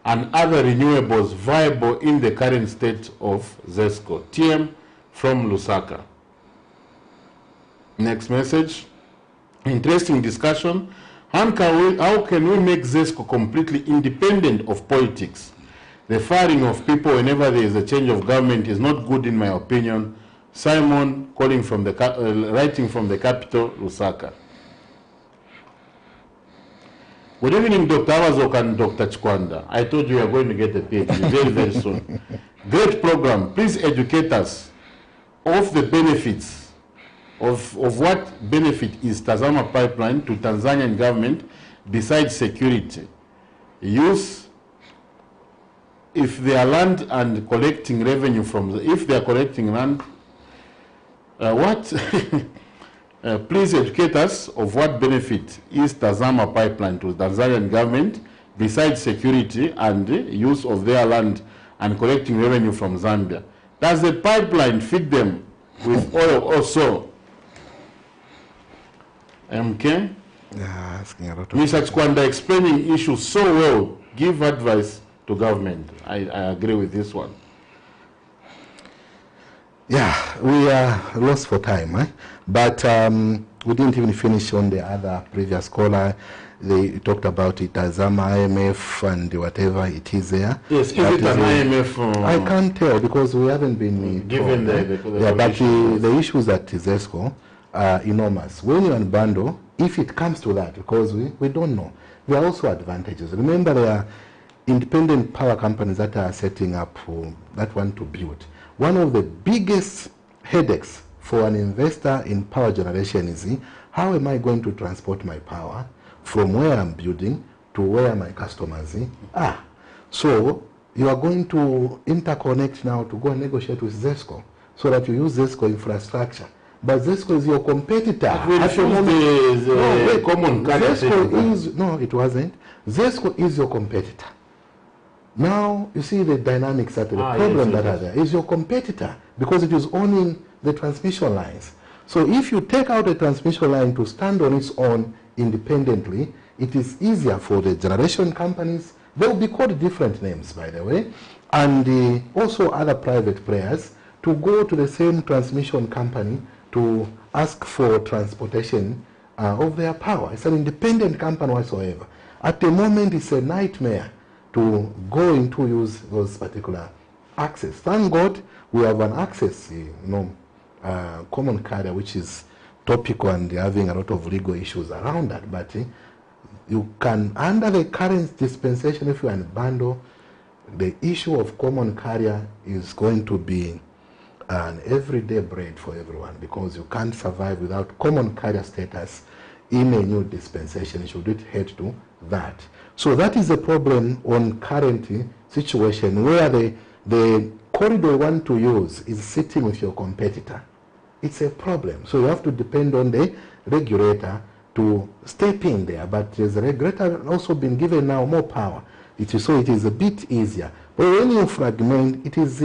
and other renewables viable in the current state of ZESCO? TM from Lusaka. Next message. Interesting discussion. How can we make ZESCO completely independent of politics? The firing of people whenever there is a change of government is not good in my opinion. Simon calling from writing from the capital, Lusaka. Good evening, Dr. Awazok and Dr. Chikwanda. I told you we are going to get a PhD very, very soon. Great program. Please educate us of the benefits, of what benefit is Tazama pipeline to Tanzanian government besides security. Use, if they are land and collecting revenue from, if they are collecting land, please educate us of what benefit is Tazama pipeline to the Tanzanian government besides security and use of their land and collecting revenue from Zambia. Does the pipeline feed them with oil also? MK? Yeah, asking a lot of Mr. Chikwanda explaining issues so well. Give advice to government. I agree with this one. Yeah, we are lost for time, but we didn't even finish on the other previous caller. They talked about it as IMF and whatever it is there. Yes, is it an IMF? I can't tell because we haven't been given told, yeah, but the issues at ZESCO are enormous. When you unbundle, if it comes to that, because we don't know, there are also advantages. Remember, there are independent power companies that are setting up that want to build. One of the biggest headaches for an investor in power generation is how am I going to transport my power from where I'm building to where my customers are. So you are going to interconnect now to go and negotiate with ZESCO so that you use ZESCO infrastructure. But ZESCO is your competitor. It wasn't. ZESCO is your competitor. Now, you see the dynamics that the problem that are there is your competitor because it is owning the transmission lines. So if you take out a transmission line to stand on its own independently, it is easier for the generation companies. They will be called different names, by the way, and also other private players to go to the same transmission company to ask for transportation of their power. It's an independent company whatsoever. At the moment, it's a nightmare to go into use those particular access. Thank God we have an access, common carrier, which is topical and having a lot of legal issues around that. But you can, under the current dispensation, if you unbundle, the issue of common carrier is going to be an everyday bread for everyone because you can't survive without common carrier status in a new dispensation. Should it head to that? So that is a problem on current situation where the corridor you want to use is sitting with your competitor. It's a problem. So you have to depend on the regulator to step in there. But the regulator also been given now more power. So it is a bit easier. But when you fragment, it is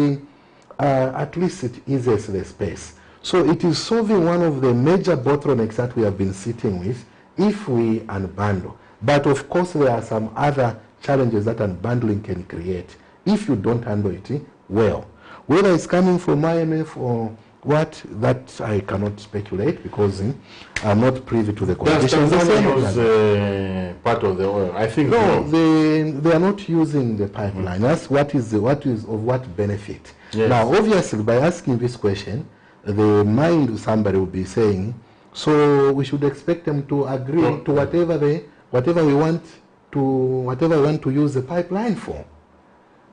at least it eases the space. So it is solving one of the major bottlenecks that we have been sitting with if we unbundle. But of course, there are some other challenges that unbundling can create if you don't handle it well. Whether it's coming from IMF or what, that I cannot speculate because I'm not privy to the conditions. Tanzania was part of the oil, I think. No, they are not using the pipeline. That's what is of what benefit. Yes. Now, obviously, by asking this question, the mind of somebody will be saying, so we should expect them to agree to whatever we want to use the pipeline for.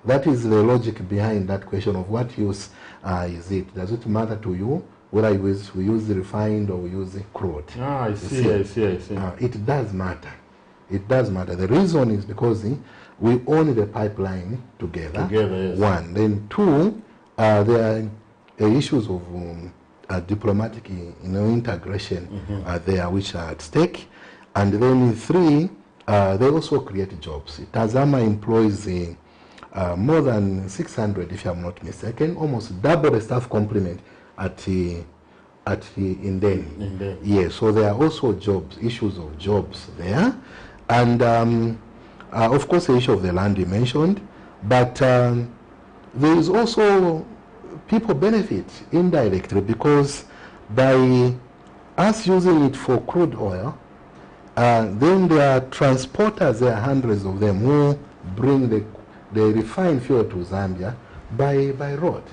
That is the logic behind that question of what use is it. Does it matter to you whether we use the refined or we use the crude? I see. It does matter. It does matter. The reason is because we own the pipeline together. Yes. One. Then two, there are issues of diplomatic integration there which are at stake. And then three, they also create jobs. Tazama employs more than 600, if I'm not mistaken, almost double the staff complement at Indeni. Yes, so there are also issues of jobs there. And of course the issue of the land you mentioned, but there is also people benefit indirectly because by us using it for crude oil, then there are transporters, there are hundreds of them who bring the refined fuel to Zambia by road.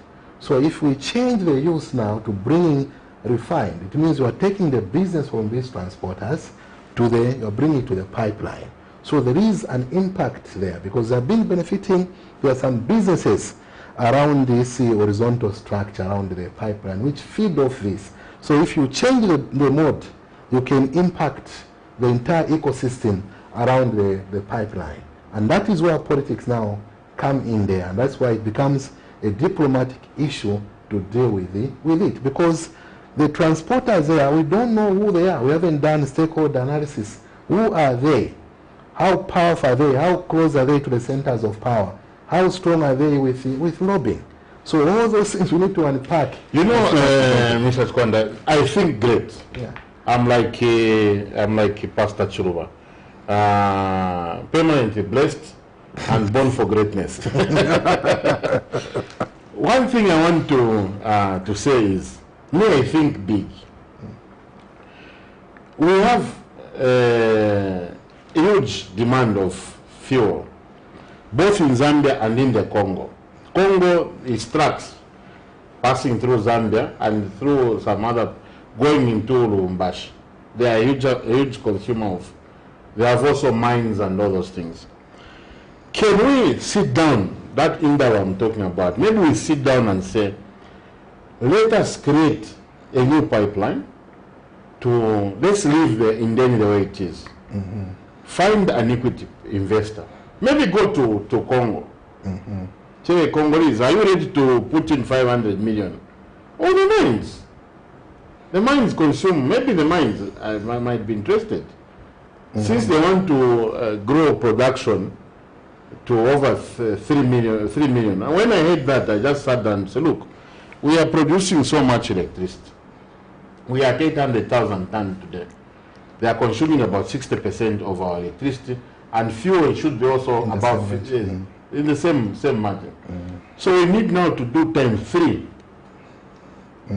So if we change the use now to bringing refined, it means you are taking the business from these transporters you're bringing it to the pipeline. So there is an impact there because they've been benefiting. There are some businesses around this horizontal structure around the pipeline which feed off this. So if you change the mode, you can impact the entire ecosystem around the pipeline. And that is where politics now come in there. And that's why it becomes a diplomatic issue to deal with it. Because the transporters there, we don't know who they are. We haven't done stakeholder analysis. Who are they? How powerful are they? How close are they to the centers of power? How strong are they with lobbying? So all those things we need to unpack. You know, Mr. Chikwanda, I think great. Yeah. I'm like Pastor Chiruba, permanently blessed and born for greatness. One thing I want to say is, may I think big. We have a huge demand of fuel, both in Zambia and in the Congo. Congo is trucks passing through Zambia and through some other going into Lubumbashi. They are a huge consumer of. They have also mines and all those things. Can we sit down, that India I'm talking about, maybe we sit down and say, let us create a new pipeline to, let's leave the Indeni the way it is. Find an equity investor. Maybe go to Congo. Say, Congolese, are you ready to put in 500 million? All the mines. The mines consume, maybe the mines might be interested. Since they want to grow production to over 3 million. And when I heard that, I just sat down and said, look, we are producing so much electricity. We are 800,000 tons today. They are consuming about 60% of our electricity, and fuel should be also in about 50%. In the same margin. So we need now to do times 3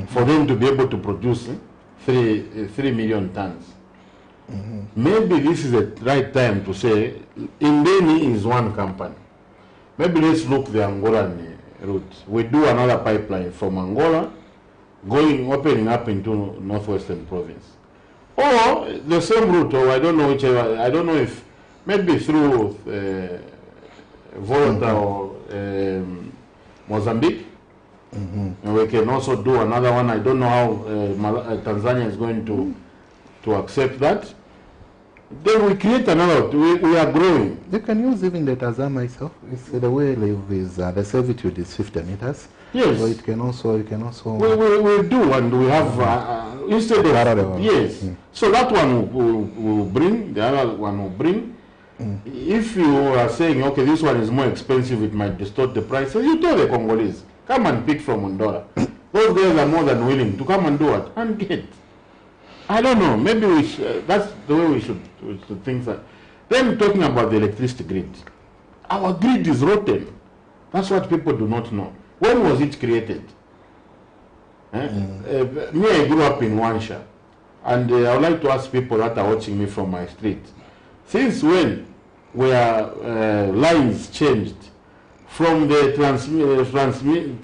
for them to be able to produce 3 million tons. Maybe this is the right time to say Indeni is one company. Maybe let's look the Angolan route. We do another pipeline from Angola opening up into northwestern province. Or the same route, or I don't know whichever, I don't know if maybe through Volta or Mozambique. And we can also do another one. I don't know how Tanzania is going to accept that. Then we create another. We are growing. You can use even the Tazama itself. It's the way is the servitude is 50 meters. Yes. So it can also. We do, and we have instead of yes. So that one will bring, the other one will bring. If you are saying, okay, this one is more expensive, it might distort the price. So you tell the Congolese, come and pick from Undora. Those guys are more than willing to come and do it and get. I don't know. Maybe that's the way we should think that. Then talking about the electricity grid. Our grid is rotten. That's what people do not know. When was it created? Me, I grew up in Wansha. And I would like to ask people that are watching me from my street. Since when were lines changed from the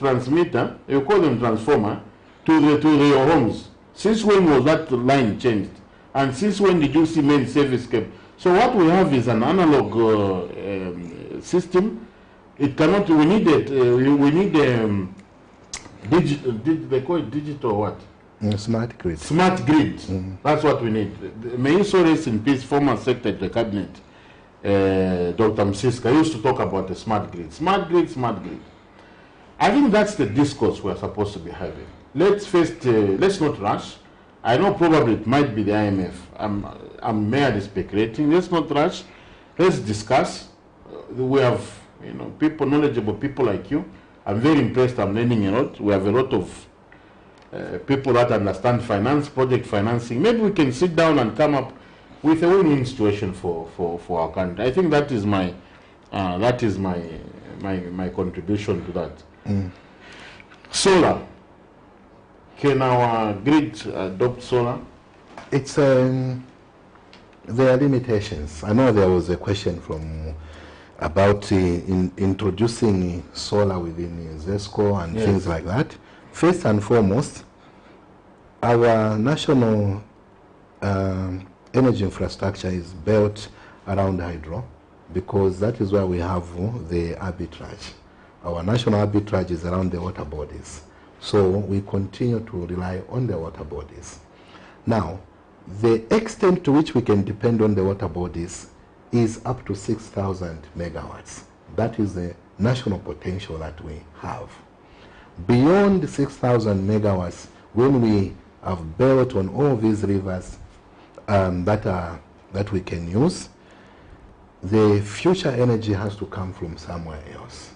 transmitter, you call them transformer, to your homes? Since when was that line changed? And since when did you see main service cable? So what we have is an analog system. It cannot. We need it. We need digital. They call it digital what? Smart grid. Smart grid. That's what we need. May he so rest in peace, former Secretary of the Cabinet, Dr. Msiska, used to talk about the smart grid. Smart grid, smart grid. I think that's the discourse we're supposed to be having. Let's first, let's not rush. I know probably it might be the IMF. I'm merely speculating. Let's not rush. Let's discuss. We have, people, knowledgeable people like you. I'm very impressed. I'm learning a lot. We have a lot of people that understand finance, project financing. Maybe we can sit down and come up with a win-win situation for our country. I think that is my my contribution to that. Solar. Can our grid adopt solar? It's there are limitations. I know there was a question about introducing solar within ZESCO and things like that. First and foremost, our national energy infrastructure is built around hydro, because that is where we have the arbitrage. Our national arbitrage is around the water bodies. So we continue to rely on the water bodies. Now, the extent to which we can depend on the water bodies is up to 6,000 megawatts. That is the national potential that we have. Beyond 6,000 megawatts, when we have built on all these rivers that we can use, the future energy has to come from somewhere else.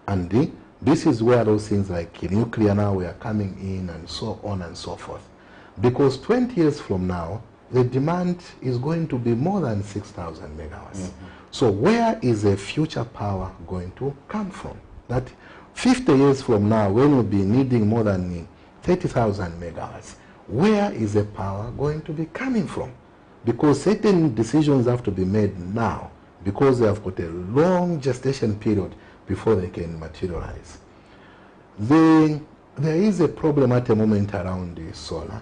And this is where those things like nuclear now we are coming in, and so on and so forth. Because 20 years from now, the demand is going to be more than 6,000 megawatts. So where is the future power going to come from? That 50 years from now, when we'll be needing more than 30,000 megawatts, where is the power going to be coming from? Because certain decisions have to be made now, because they have got a long gestation period before they can materialize. There is a problem at the moment around the solar,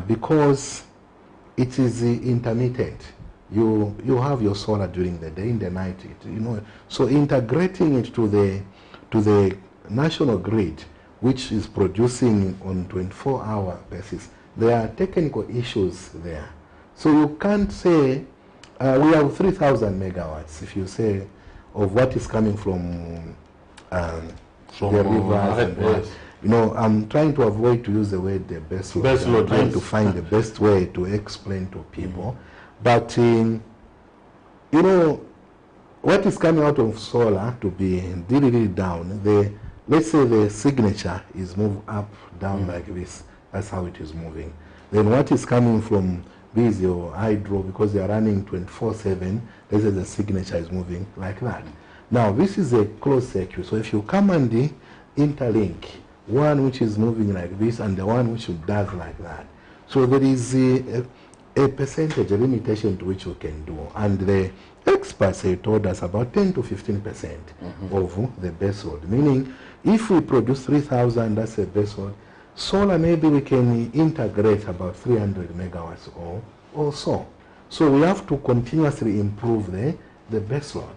because it is intermittent. You have your solar during the day, in the night, so integrating it to the national grid, which is producing on 24-hour basis, there are technical issues there. So you can't say we have 3,000 megawatts, if you say, of what is coming from the rivers and what. I'm trying to avoid to use the word the best load. I'm trying to find the best way to explain to people. But, what is coming out of solar to be really down, let's say the signature is moved up, down like this. That's how it is moving. Then what is coming from this, your hydro, because they are running 24/7, let's say the signature is moving like that. Now, this is a closed circuit. So if you come and interlink one which is moving like this and the one which does like that, so there is a percentage, a limitation to which you can do. And the experts have told us about 10 to 15% of the base load. Meaning, if we produce 3,000, that's a base load. Solar, maybe we can integrate about 300 megawatts or so. So we have to continuously improve the base load.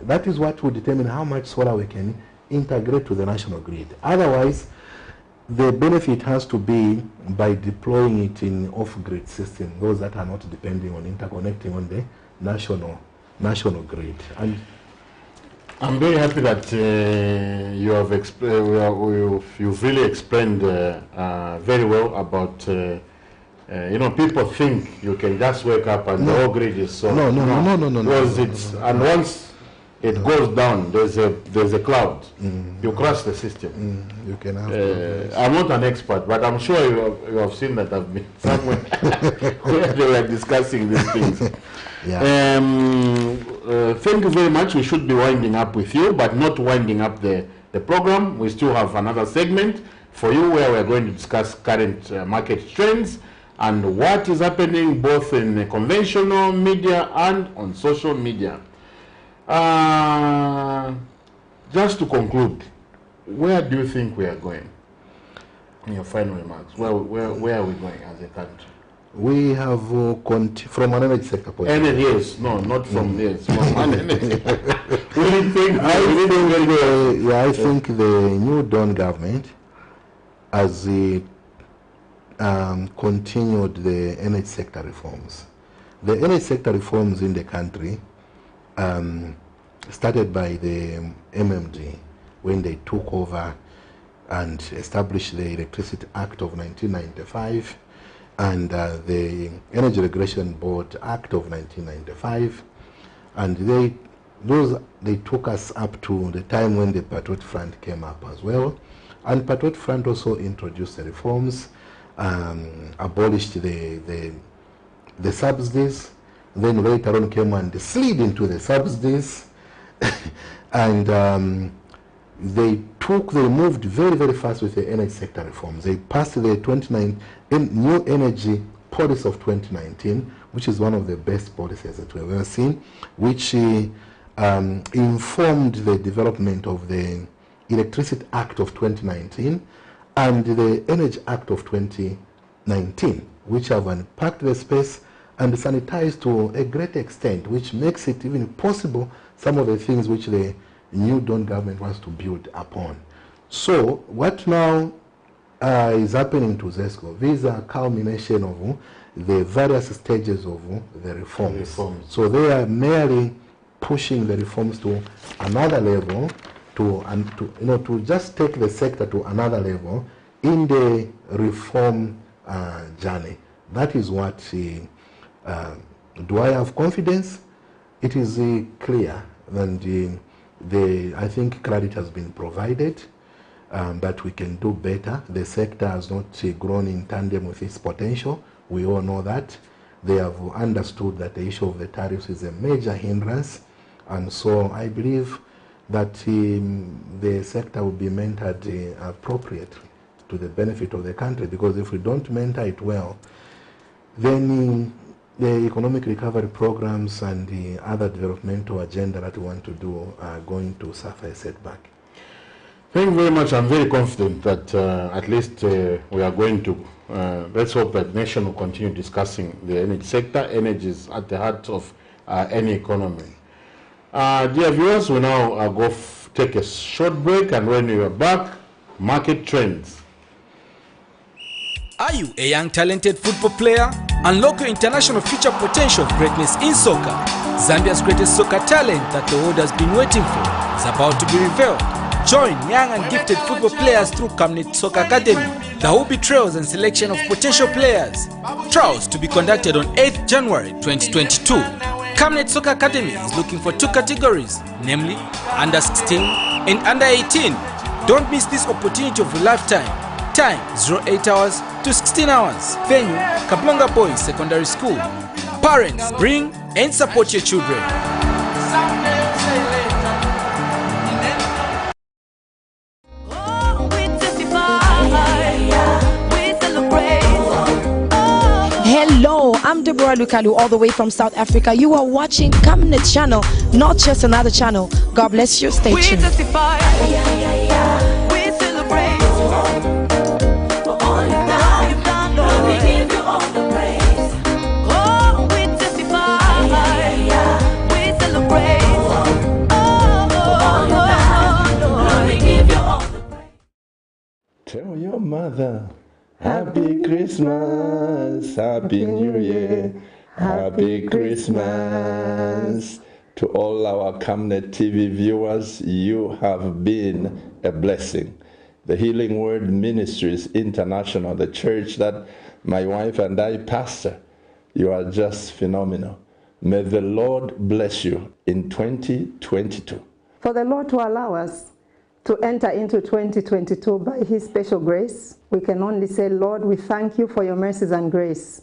That is what will determine how much solar we can integrate to the national grid. Otherwise, the benefit has to be by deploying it in off-grid system, those that are not depending on interconnecting on the national grid. And I'm very happy that you've really explained very well about, people think you can just wake up and the whole grid is so. No. And once it goes down, there's a cloud. You crash the system. You can have I'm not an expert, but I'm sure you have seen that I've been somewhere where they were discussing these things. Thank you very much. We should be winding up with you, but not winding up the program. We still have another segment for you where we're going to discuss current market trends and what is happening both in the conventional media and on social media. Just to conclude, where do you think we are going? In your final remarks, where are we going as a country? We have from an energy sector point of view. Yes, no, not from this. From an energy. I think the new Dawn government has continued the energy sector reforms. The energy sector reforms in the country started by the MMD when they took over and established the Electricity Act of 1995 and the Energy Regulation Board Act of 1995, and they took us up to the time when the Patriot Front came up as well. And Patriot Front also introduced the reforms, abolished the subsidies. Then later on came and slid into the subsidies, and they moved very, very fast with the energy sector reforms. They passed the new energy policy of 2019, which is one of the best policies that we've ever seen, which informed the development of the Electricity Act of 2019 and the Energy Act of 2019, which have unpacked the space and sanitized to a great extent, which makes it even possible some of the things which the new Dawn government wants to build upon. So what now is happening to ZESCO? These are culmination of the various stages of the reforms. So they are merely pushing the reforms to another level, to just take the sector to another level in the reform journey. That is what. Do I have confidence? It is clear, and I think credit has been provided that we can do better. The sector has not grown in tandem with its potential. We all know that. They have understood that the issue of the tariffs is a major hindrance, and so I believe that the sector will be mentored appropriately to the benefit of the country, because if we don't mentor it well, then the economic recovery programs and the other developmental agenda that we want to do are going to suffer a setback. Thank you very much. I'm very confident that at least we are going to, let's hope that the nation will continue discussing the energy sector. Energy is at the heart of any economy. Dear viewers, we now take a short break, and when we are back, market trends. Are you a young talented football player? Unlock your international future potential of greatness in soccer. Zambia's greatest soccer talent that the world has been waiting for is about to be revealed. Join young and gifted football players through Camnet Soccer Academy. There will be trials and selection of potential players. Trials to be conducted on 8th January 2022. Camnet Soccer Academy is looking for 2 categories, namely under 16 and under 18. Don't miss this opportunity of a lifetime. Time 08 hours to 16 hours. Venue Kablonga Boys Secondary School. Parents, bring and support your children. Hello, I'm Deborah Lukalu, all the way from South Africa. You are watching Camnet channel, not just another channel. God bless you. Stay tuned. Tell your mother, Happy Christmas, Happy New Year, Happy Christmas. To all our Camnet TV viewers, you have been a blessing. The Healing Word Ministries International, the church that my wife and I pastor, you are just phenomenal. May the Lord bless you in 2022. For the Lord to allow us to enter into 2022 by His special grace, we can only say, Lord, we thank you for your mercies and grace.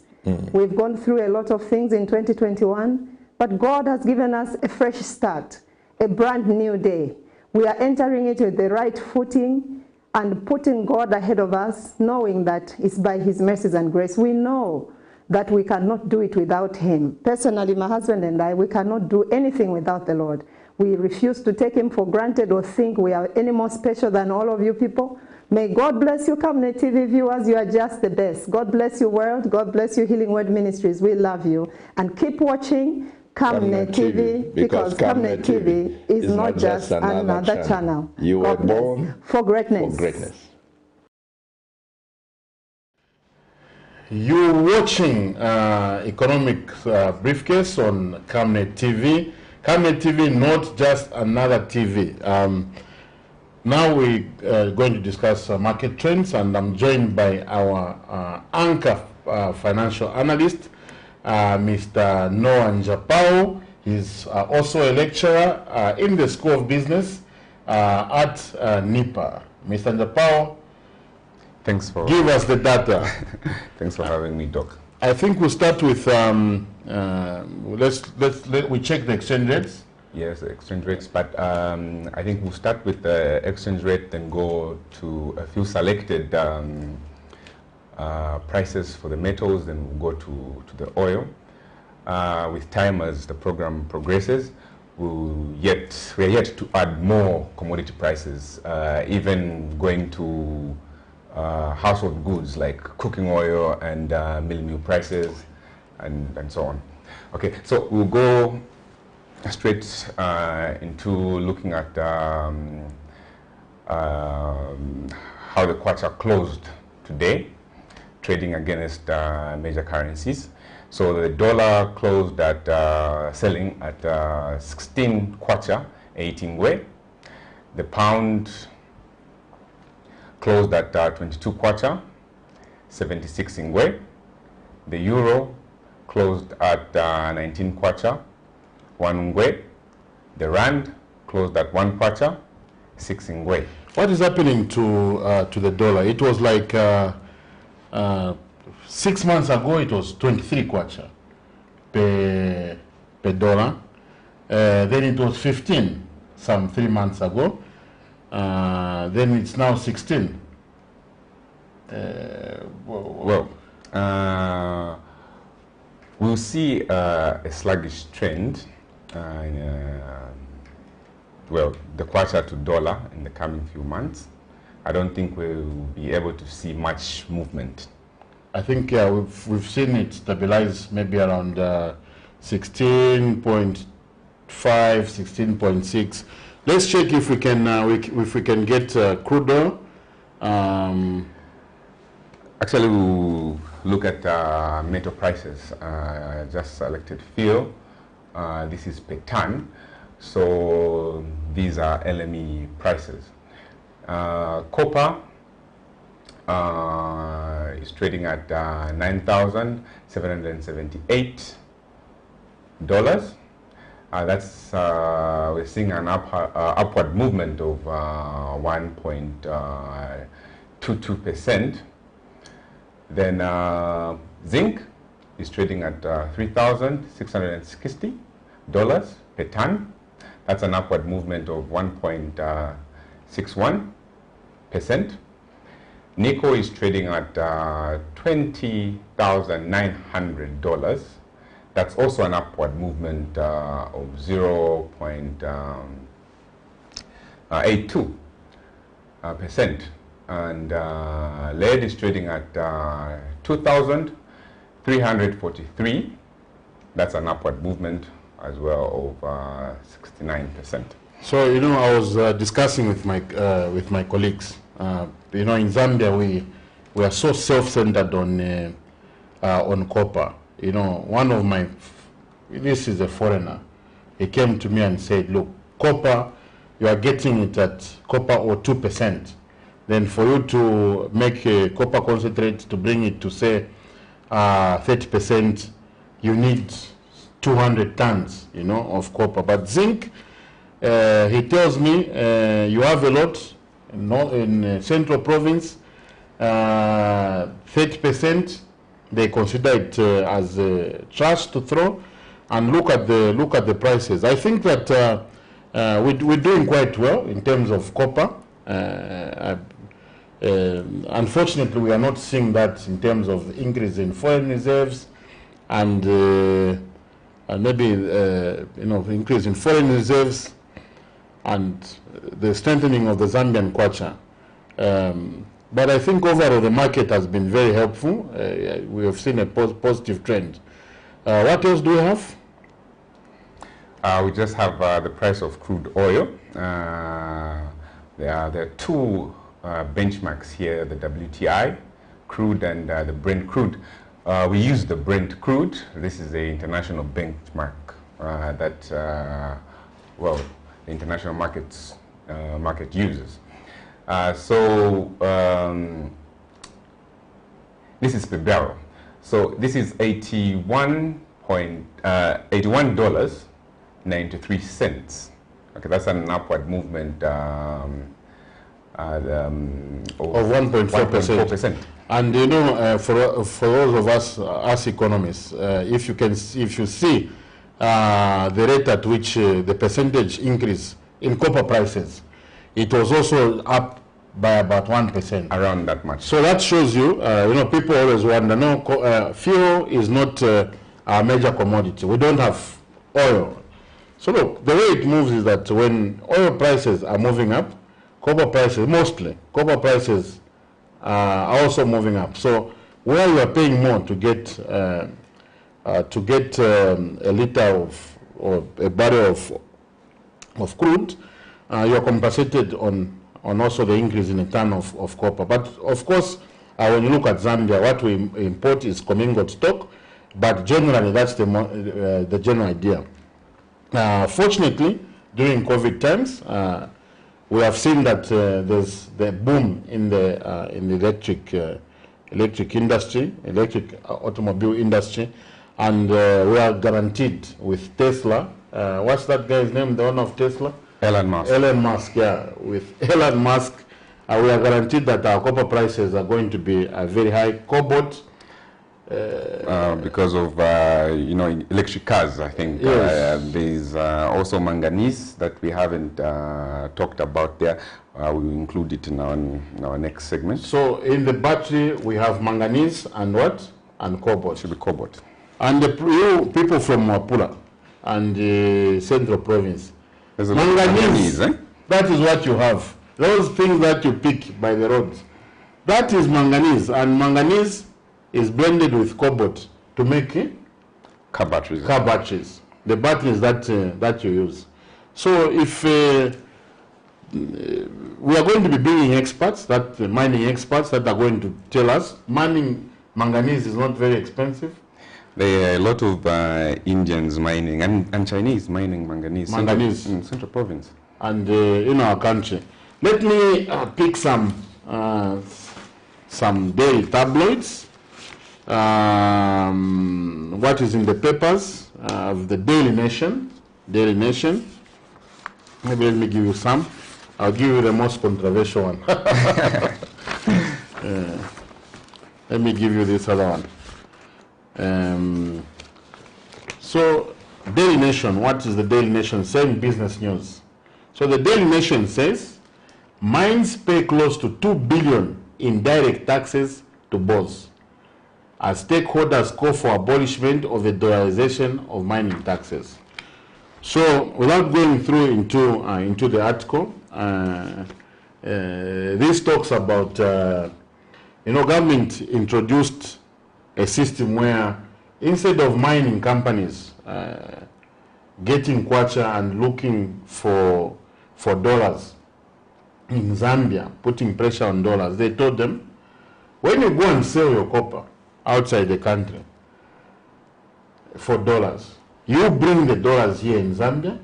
We've gone through a lot of things in 2021, but God has given us a fresh start, a brand new day. We are entering it with the right footing and putting God ahead of us, knowing that it's by His mercies and grace. We know that we cannot do it without Him. Personally, my husband and I, we cannot do anything without the Lord. We refuse to take Him for granted or think we are any more special than all of you people. May God bless you, Camnet TV viewers. You are just the best. God bless you, world. God bless you, Healing Word Ministries. We love you. And keep watching Camnet TV, because Camnet TV is not just another channel. You were born for greatness. For greatness. You're watching Economic Briefcase on Camnet TV. Camnet TV, not just another TV. Now we're going to discuss market trends, and I'm joined by our anchor financial analyst, Mr. Noah Njapao. He's also a lecturer in the School of Business at NIPA. Mr. Njapao, thanks for give us the data. Thanks for having me, Doc. I think we'll start with we check the exchange rates. Yes, the exchange rates, but I think we'll start with the exchange rate, then go to a few selected prices for the metals, then we'll go to the oil. With time, as the program progresses, we're yet to add more commodity prices, even going to household goods like cooking oil and meal prices, and so on. Okay, so we'll go straight into looking at how the kwacha closed today, trading against major currencies. So the dollar closed at selling at 16 kwacha, 18 ngwe. The pound closed at 22 kwacha, 76 ngwe. The euro closed at 19 kwacha, 1 ngwe. The rand closed at 1 kwacha, 6 ngwe. What is happening to the dollar? It was like 6 months ago, it was 23 kwacha per dollar. Then it was 15 some 3 months ago. Then it's now 16. We'll see a sluggish trend the kwacha to dollar in the coming few months. I don't think we'll be able to see much movement. I think we've seen it stabilize maybe around 16.5, 16.6. Let's check if we can get crude oil. Actually, we'll look at metal prices. I just selected fuel. This is per ton. So these are LME prices. Copper is trading at $9,778. That's we're seeing an upward movement of 1.22%. Then zinc is trading at $3,660 per ton. That's an upward movement of 1.61%. Nickel is trading at $20,900. That's also an upward movement of 0.82%. And lead is trading at 2,343. That's an upward movement as well of 69%. So I was discussing with my colleagues. In Zambia we are so self-centered on copper. One of this is a foreigner. He came to me and said, "Look, copper, you are getting it at copper or 2%. Then for you to make a copper concentrate to bring it to say 30%, you need 200 tons, of copper. But zinc, he tells me, you have a lot in Central Province, 30%. They consider it as trash to throw, and look at the prices. I think that we're doing quite well in terms of copper. Unfortunately, we are not seeing that in terms of increase in foreign reserves and maybe increase in foreign reserves and the strengthening of the Zambian kwacha. But I think overall the market has been very helpful. We have seen a positive trend. What else do we have? We just have the price of crude oil. There are two benchmarks here, the WTI crude and the Brent crude. We use the Brent crude. This is the international benchmark that the international market uses. This is per barrel. So this is $81.93. Okay, that's an upward movement of 1.4%. And for those of us economists, if you see the rate at which the percentage increase in copper prices, it was also up by about 1%. Around that much. So that shows you, people always wonder, fuel is not a major commodity. We don't have oil. So look, the way it moves is that when oil prices are moving up, copper prices are also moving up. So where you are paying more to get to get a liter or a barrel of crude, you're compensated on also the increase in the ton of copper. But of course, when you look at Zambia, what we import is commingled stock, but generally that's the general idea. Fortunately, during COVID times, we have seen that there's the boom in the electric industry, electric automobile industry, and we are guaranteed with Tesla. What's that guy's name, the owner of Tesla? Elon Musk. Elon Musk, yeah. With Elon Musk, we are guaranteed that our copper prices are going to be very high. Cobalt, because of electric cars, I think. Yes. There's also manganese that we haven't talked about there. We will include it in our next segment. So in the battery we have manganese and what? And cobalt. Should be cobalt. And the people from Mapula and the Central Province. There's a lot of manganese, eh? That is what you have. Those things that you pick by the roads. That is manganese, and manganese is blended with cobalt to make car batteries. Car batteries. The batteries that you use. So if we are going to be bringing experts, mining experts that are going to tell us mining manganese is not very expensive. There are a lot of Indians mining and Chinese mining manganese. In Central Province. And in our country. Let me pick some daily tabloids. What is in the papers of the Daily Nation. Daily Nation. Maybe let me give you some. I'll give you the most controversial one. Let me give you this other one. So, Daily Nation, what is the Daily Nation saying? Business news. So the Daily Nation says, mines pay close to 2 billion in direct taxes to boss, as stakeholders call for abolishment of the dollarization of mining taxes. So, without going through into the article, this talks about, government introduced a system where instead of mining companies getting kwacha and looking for dollars in Zambia, putting pressure on dollars, they told them, when you go and sell your copper outside the country for dollars, you bring the dollars here in Zambia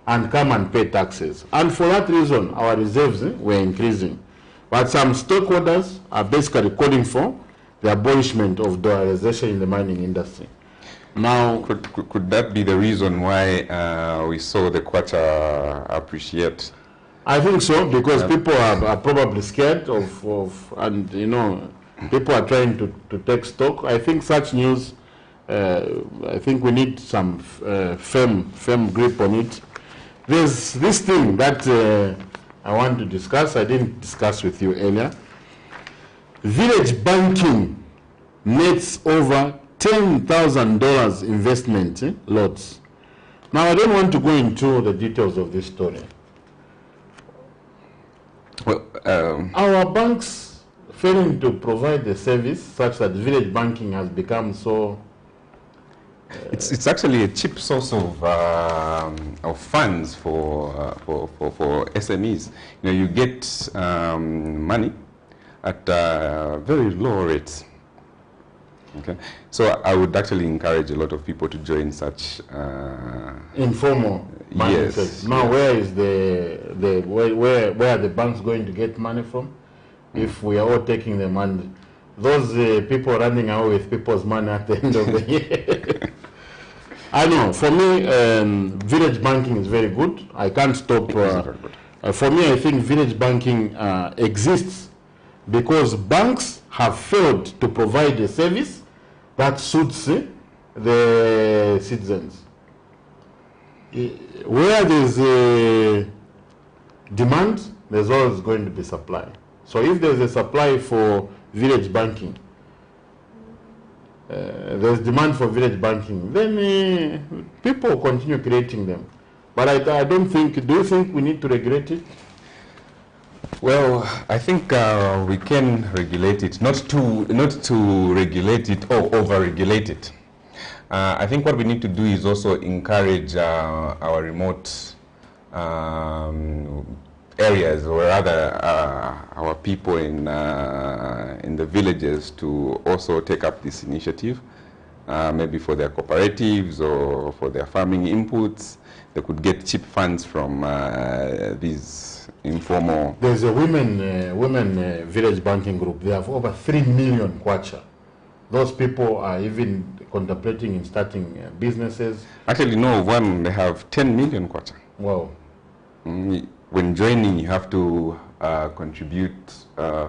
and come and pay taxes. And for that reason, our reserves were increasing. But some stakeholders are basically calling for the abolishment of dollarization in the mining industry. Now, could that be the reason why we saw the kwacha appreciate? I think so, because people are probably scared and people are trying to take stock. I think such news, I think we need some firm grip on it. There's this thing that I want to discuss. I didn't discuss with you earlier. Village banking nets over $10,000 investment lots. Now, I don't want to go into the details of this story. Well, our banks failing to provide the service such that village banking has become so. It's actually a cheap source of funds for SMEs. You get money at very low rates. Okay, so I would actually encourage a lot of people to join such informal money. Yes. Now, where is where are the banks going to get money from? If we are all taking the money, those people running away with people's money at the end of the year. I know. For me, village banking is very good. I can't stop. For me, I think village banking exists because banks have failed to provide a service that suits the citizens. Where there's a demand, there's always going to be supply. So if there's a supply for village banking, there's demand for village banking, then people continue creating them. But I don't think, do you think we need to regulate it? Well, I think we can regulate it, not to regulate it or over-regulate it. I think what we need to do is also encourage our remote areas, or rather our people in the villages, to also take up this initiative, maybe for their cooperatives or for their farming inputs. They could get cheap funds from these informal. There's a women village banking group. They have over 3 million kwacha. Those people are even contemplating in starting businesses. Actually, no, one, they have 10 million kwacha. Wow. When joining, you have to contribute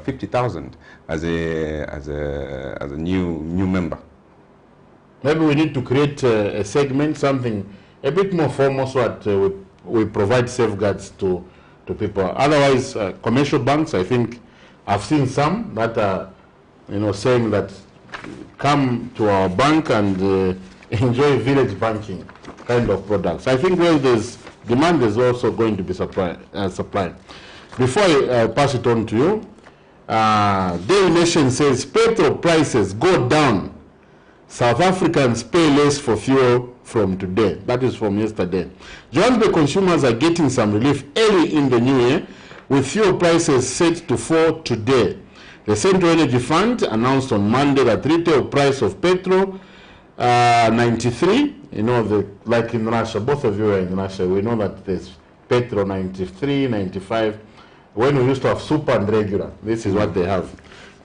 50,000 as a new member. Maybe we need to create a segment, something a bit more formal, so that we provide safeguards to people. Otherwise, commercial banks, I think, I've seen some that are, saying that come to our bank and enjoy village banking kind of products. I think where there's demand, there's also going to be supply. Before I pass it on to you, Daily Nation says petrol prices go down. South Africans pay less for fuel from today. That is from yesterday. Johannesburg consumers are getting some relief early in the new year, with fuel prices set to fall today. The Central Energy Fund announced on Monday that retail price of petrol 93, like in Russia, both of you are in Russia, we know that there's petrol 93, 95. When we used to have super and regular, this is what they have.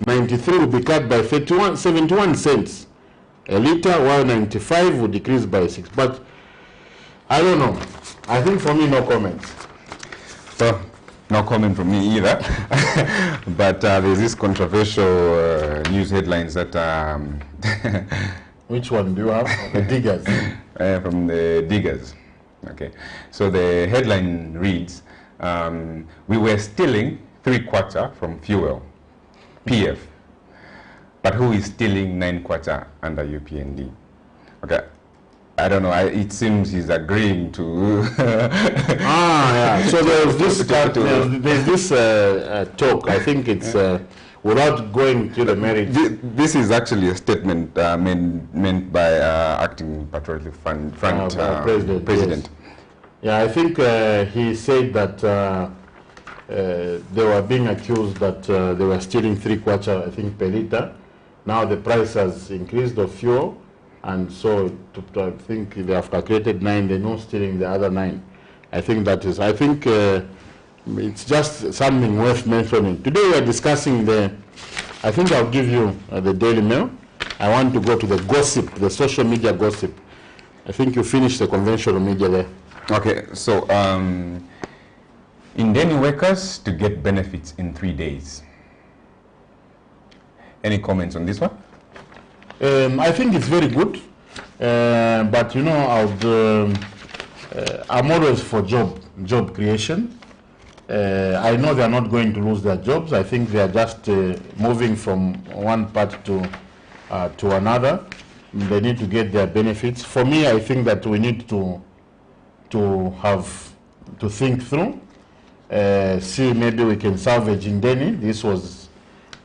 93 will be cut by 71 cents a liter, while 95 will decrease by 6. But I don't know. I think for me, no comments. So, no comment from me either. But there's this controversial news headlines that... Which one do you have? The diggers. From the diggers. Okay. So the headline reads, we were stealing 3/4 from fuel, PF. But who is stealing 9/4 under UPND? Okay. I don't know. It seems he's agreeing to. Yeah. So there's this talk. I think it's without going to the merit. This is actually a statement meant by acting patriotic front president. Yes. Yeah, I think he said that they were being accused that they were stealing 3/4, I think, per liter. Now the price has increased of fuel, and so I think they have calculated 9. They're not stealing the other 9. I think that is. I think it's just something worth mentioning. Today we are discussing I think I'll give you the Daily Mail. I want to go to the gossip, the social media gossip. I think you finished the conventional media there. Okay, so Indian workers to get benefits in 3 days. Any comments on this one? I think it's very good, but I'm always for job creation. I know they are not going to lose their jobs. I think they are just moving from one part to another. They need to get their benefits. For me, I think that we need to think through, see maybe we can salvage Indeni. This was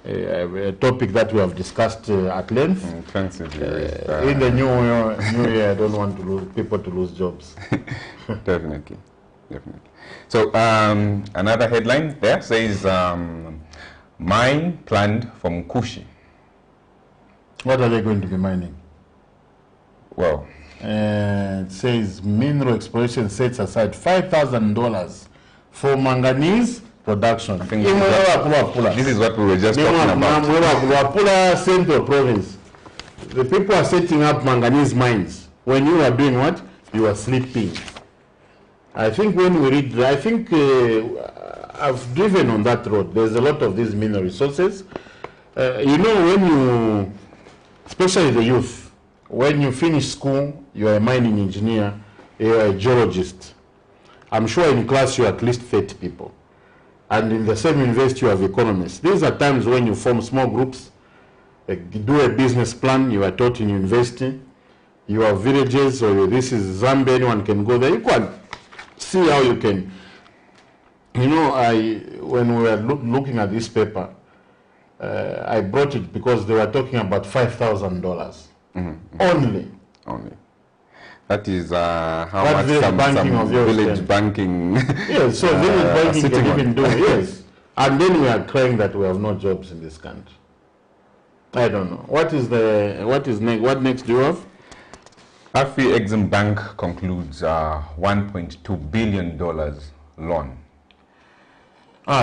a topic that we have discussed at length. In the new year, I don't want people to lose jobs. Definitely. So another headline there says mine planned from Kushi. What are they going to be mining? Well, it says mineral exploration sets aside $5,000 for manganese production. I think this is what we were just talking about. Central Province. The people are setting up manganese mines. When you are doing what? You are sleeping. I think when we read, I've driven on that road. There's a lot of these mineral resources. When you, especially the youth, when you finish school, you are a mining engineer, you are a geologist. I'm sure in class you are at least 30 people. And in the same university you have economists. These are times when you form small groups, do a business plan. You are taught in university. You have villages, or this is Zambia, anyone can go there. You can see how you can. When we were looking at this paper, I brought it because they were talking about $5,000 only. That is how What much some of yours village then? banking. Yes, so village banking can on. even do it, yes. And then we are crying that we have no jobs in this country. I don't know. What next do you have? Afri-Exim Bank concludes $1.2 billion loan.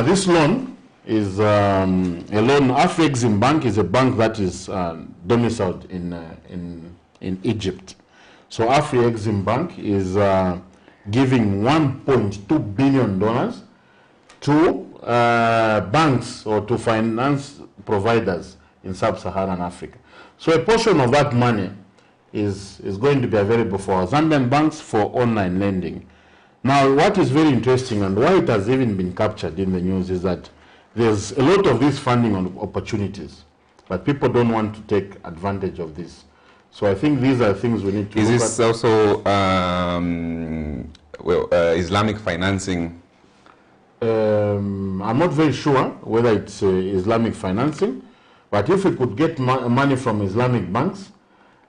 This loan is a loan. Afri-Exim Bank is a bank that is domiciled in Egypt. So Afri-Exim Bank is giving $1.2 billion to banks or to finance providers in sub-Saharan Africa. So a portion of that money is going to be available for Zambian banks for online lending. Now, what is very interesting and why it has even been captured in the news is that there's a lot of these funding opportunities, but people don't want to take advantage of this. So I think these are things we need to look at. Is this also Islamic financing? I'm not very sure whether it's Islamic financing, but if we could get money from Islamic banks,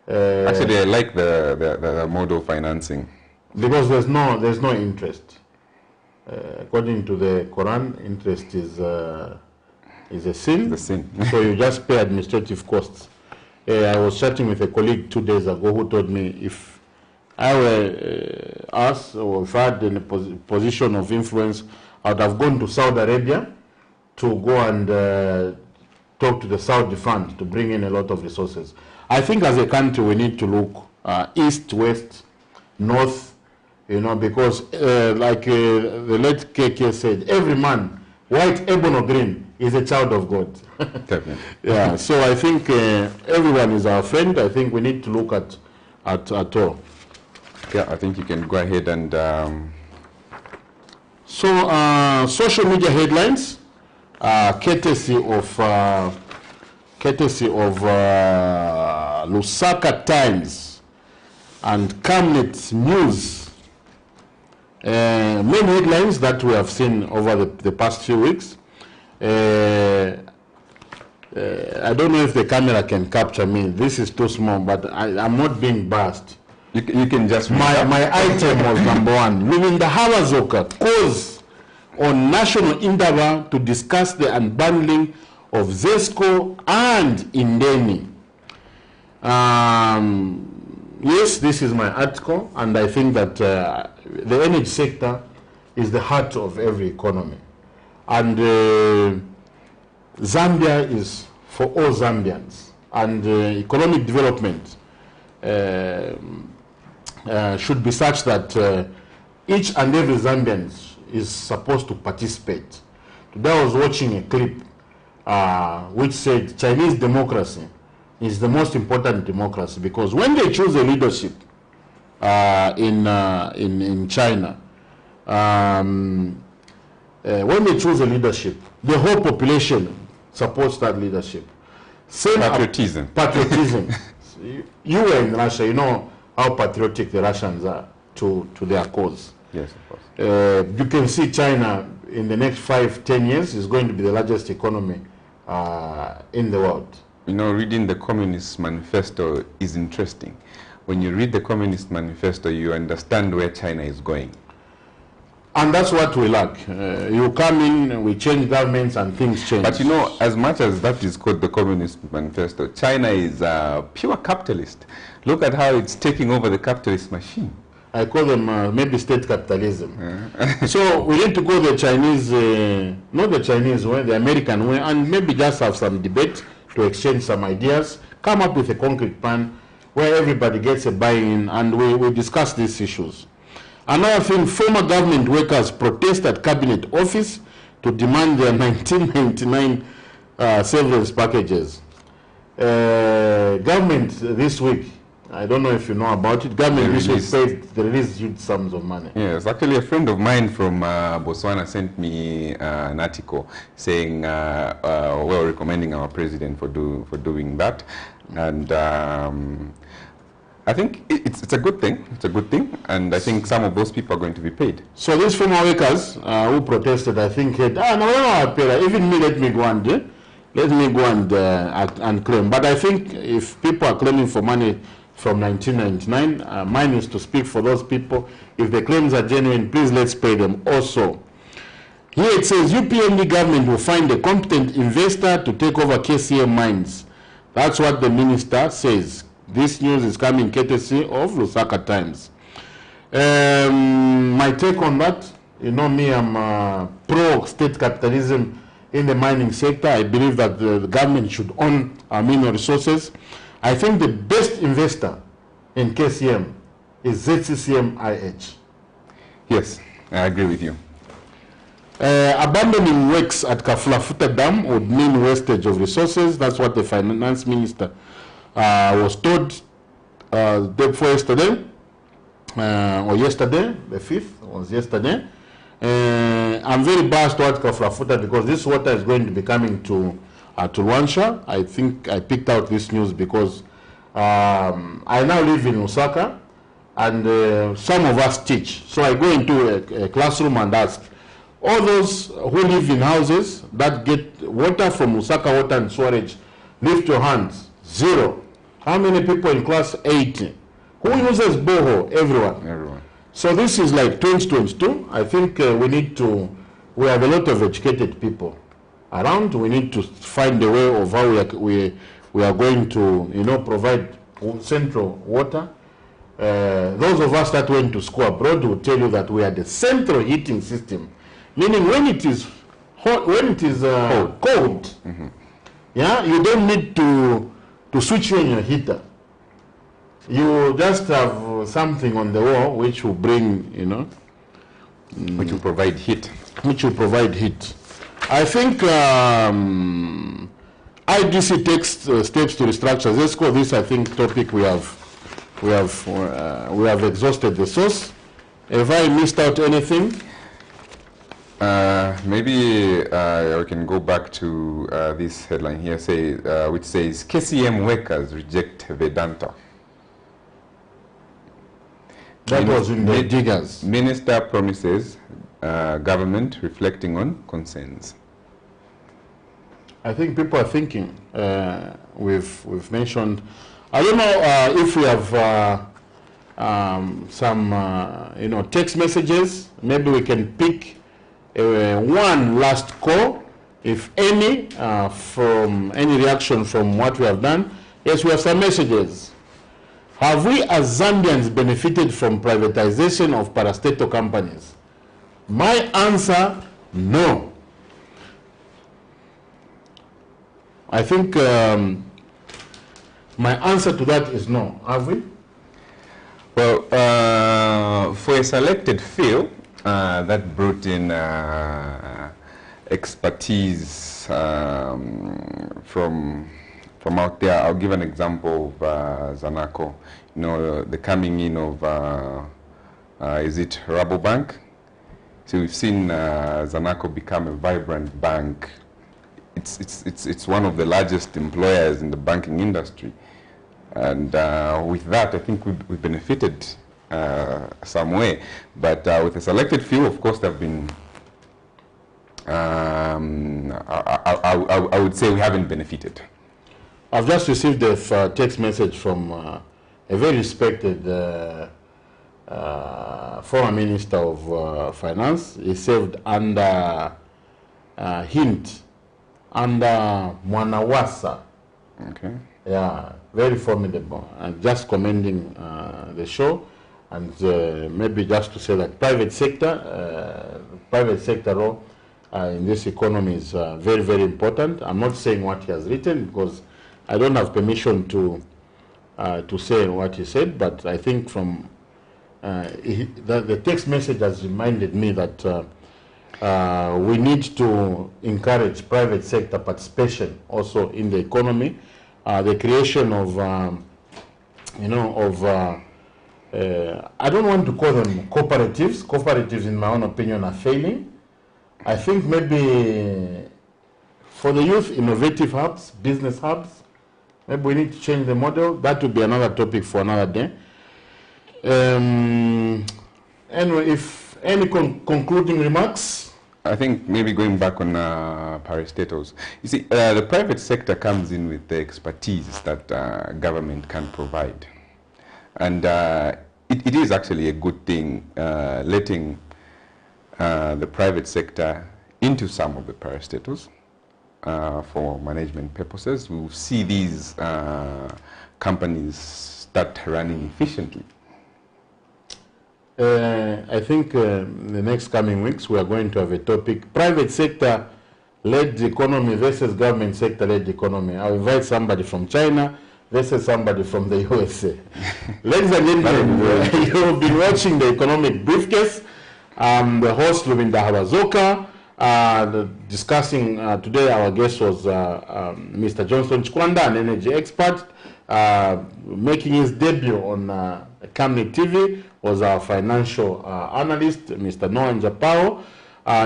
actually, I like the model financing because there's no interest. According to the Quran, interest is a sin. The sin. So you just pay administrative costs. I was chatting with a colleague 2 days ago who told me if I were us or if I had in a position of influence, I would have gone to Saudi Arabia to go and talk to the Saudi fund to bring in a lot of resources. I think as a country we need to look east, west, north, because like the late KK said, every man, white, ebon or green, is a child of God. Definitely. Yeah, so I think everyone is our friend. I think we need to look at all. Yeah, I think you can go ahead and... So social media headlines, courtesy of Lusaka Times and Camnet News. Main headlines that we have seen over the past few weeks. I don't know if the camera can capture me. This is too small, but I'm not being biased. You can just... My item was number one. Luminda Hawazoka calls on national endeavor to discuss the unbundling of ZESCO and Indeni. Yes, this is my article, and I think that the energy sector is the heart of every economy. And Zambia is for all Zambians. And economic development should be such that each and every Zambian is supposed to participate. Today I was watching a clip which said Chinese democracy is the most important democracy because when they choose a leadership in China, when they choose a leadership, the whole population supports that leadership. Same patriotism. Patriotism. You were in Russia, you know how patriotic the Russians are to their cause. Yes, of course. You can see China in the next 5-10 years is going to be the largest economy in the world. You know, reading the Communist Manifesto is interesting. When you read the Communist Manifesto, you understand where China is going. And that's what we lack. You come in, we change governments and things change. But you know, as much as that is called the Communist Manifesto, China is pure capitalist. Look at how it's taking over the capitalist machine. I call them maybe state capitalism. So we need to go the Chinese, not the Chinese way, the American way, and maybe just have some debate to exchange some ideas, come up with a concrete plan where everybody gets a buy-in and we discuss these issues. Another thing, former government workers protest at cabinet office to demand their 1999 severance packages. Government this week, I don't know if you know about it, government this week paid the released huge sums of money. Yes, actually a friend of mine from Botswana sent me an article saying, well, recommending our president for doing that. And I think it's a good thing. It's a good thing, and I think some of those people are going to be paid. So these former workers who protested, I think, even me, let me go and claim. But I think if people are claiming for money from 1999. Mine is to speak for those people. If the claims are genuine, please let's pay them also. Here it says UPND government will find a competent investor to take over KCM mines. That's what the minister says. This news is coming courtesy of Lusaka Times. My take on that, you know me, I'm pro-state capitalism in the mining sector. I believe that the government should own our mineral resources. I think the best investor in KCM is ZCCM IH. Yes, I agree with you. Abandoning works at Kafulafuta Dam would mean wastage of resources. That's what the finance minister was told day before yesterday, or yesterday, the 5th was yesterday. I'm very biased towards Kafulafuta because this water is going to be coming to Luansha. I think I picked out this news because I now live in Osaka, and some of us teach. So I go into a classroom and ask, all those who live in houses that get water from Osaka Water and Sewerage, lift your hands. 0. How many people in class? 80. Who uses boho? Everyone. So this is like 2022. I think we have a lot of educated people around. We need to find a way of how we are going to, provide central water. Those of us that went to school abroad will tell you that we are the central heating system. Meaning when it is hot, when it is cold, yeah, you don't need to switch on your heater. You just have something on the wall which will bring, which will provide heat. Which will provide heat. I think IDC takes steps to restructure ZESCO. This, I think, topic we have exhausted the source. Have I missed out anything? Maybe I can go back to this headline here, which says KCM workers reject Vedanta. That was in the diggers. Minister promises government reflecting on concerns. I think people are thinking. We've mentioned. I don't know if we have some text messages. Maybe we can pick one last call, if any, from any reaction from what we have done. Yes, we have some messages. Have we as Zambians benefited from privatization of parastatal companies? My answer, no. I think my answer to that is no. Have we? Well, for a selected field, that brought in expertise from out there. I'll give an example of Zanaco. The coming in of is it Rabobank? So we've seen Zanaco become a vibrant bank. It's one of the largest employers in the banking industry, and with that, I think we benefited some way, but with a selected few, of course, there have been. I would say we haven't benefited. I've just received a text message from a very respected former Minister of Finance. He served under Hint, under Mwanawasa. Okay. Yeah, very formidable. And just commending the show. And maybe just to say that private sector role in this economy is very, very important. I'm not saying what he has written because I don't have permission to say what he said, but I think from the text message has reminded me that we need to encourage private sector participation also in the economy. The creation of, I don't want to call them cooperatives. Cooperatives, in my own opinion, are failing. I think maybe for the youth, innovative hubs, business hubs, maybe we need to change the model. That would be another topic for another day. Anyway, if any concluding remarks? I think maybe going back on parastatals. You see, the private sector comes in with the expertise that government can provide. And it is actually a good thing letting the private sector into some of the parastatals for management purposes. We'll see these companies start running efficiently. I think in the next coming weeks we are going to have a topic, private sector led economy versus government sector led economy. I'll invite somebody from China versus somebody from the USA. Ladies and gentlemen, you've been watching the Economic Briefcase. The host, Lubinda Habazoka, discussing today. Our guest was Mr. JOHNSTONE CHIKWANDA, an energy expert, making his debut on Camnet TV was our financial analyst, Mr. Noah Njapao.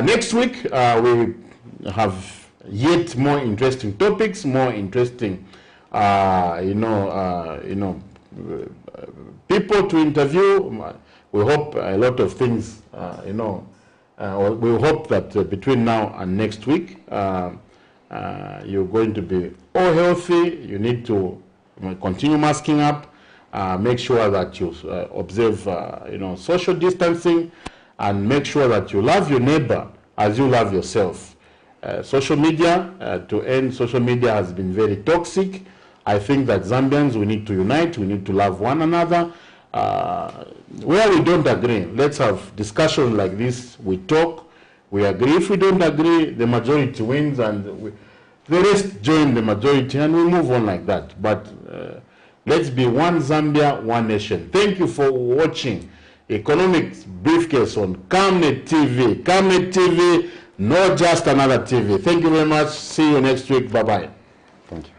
Next week, we have yet more interesting topics, more interesting, people to interview. We hope a lot of things, we hope that between now and next week, you're going to be all healthy. You need to continue masking up. Make sure that you observe, social distancing, and make sure that you love your neighbor as you love yourself. Social media, to end social media has been very toxic. I think that Zambians, we need to unite, we need to love one another. Where we don't agree, let's have discussion like this. We talk, we agree. If we don't agree, the majority wins, and the rest join the majority, and we move on like that. But let's be one Zambia, one nation. Thank you for watching Economic Briefcase on Camnet TV. Camnet TV, not just another TV. Thank you very much. See you next week. Bye-bye. Thank you.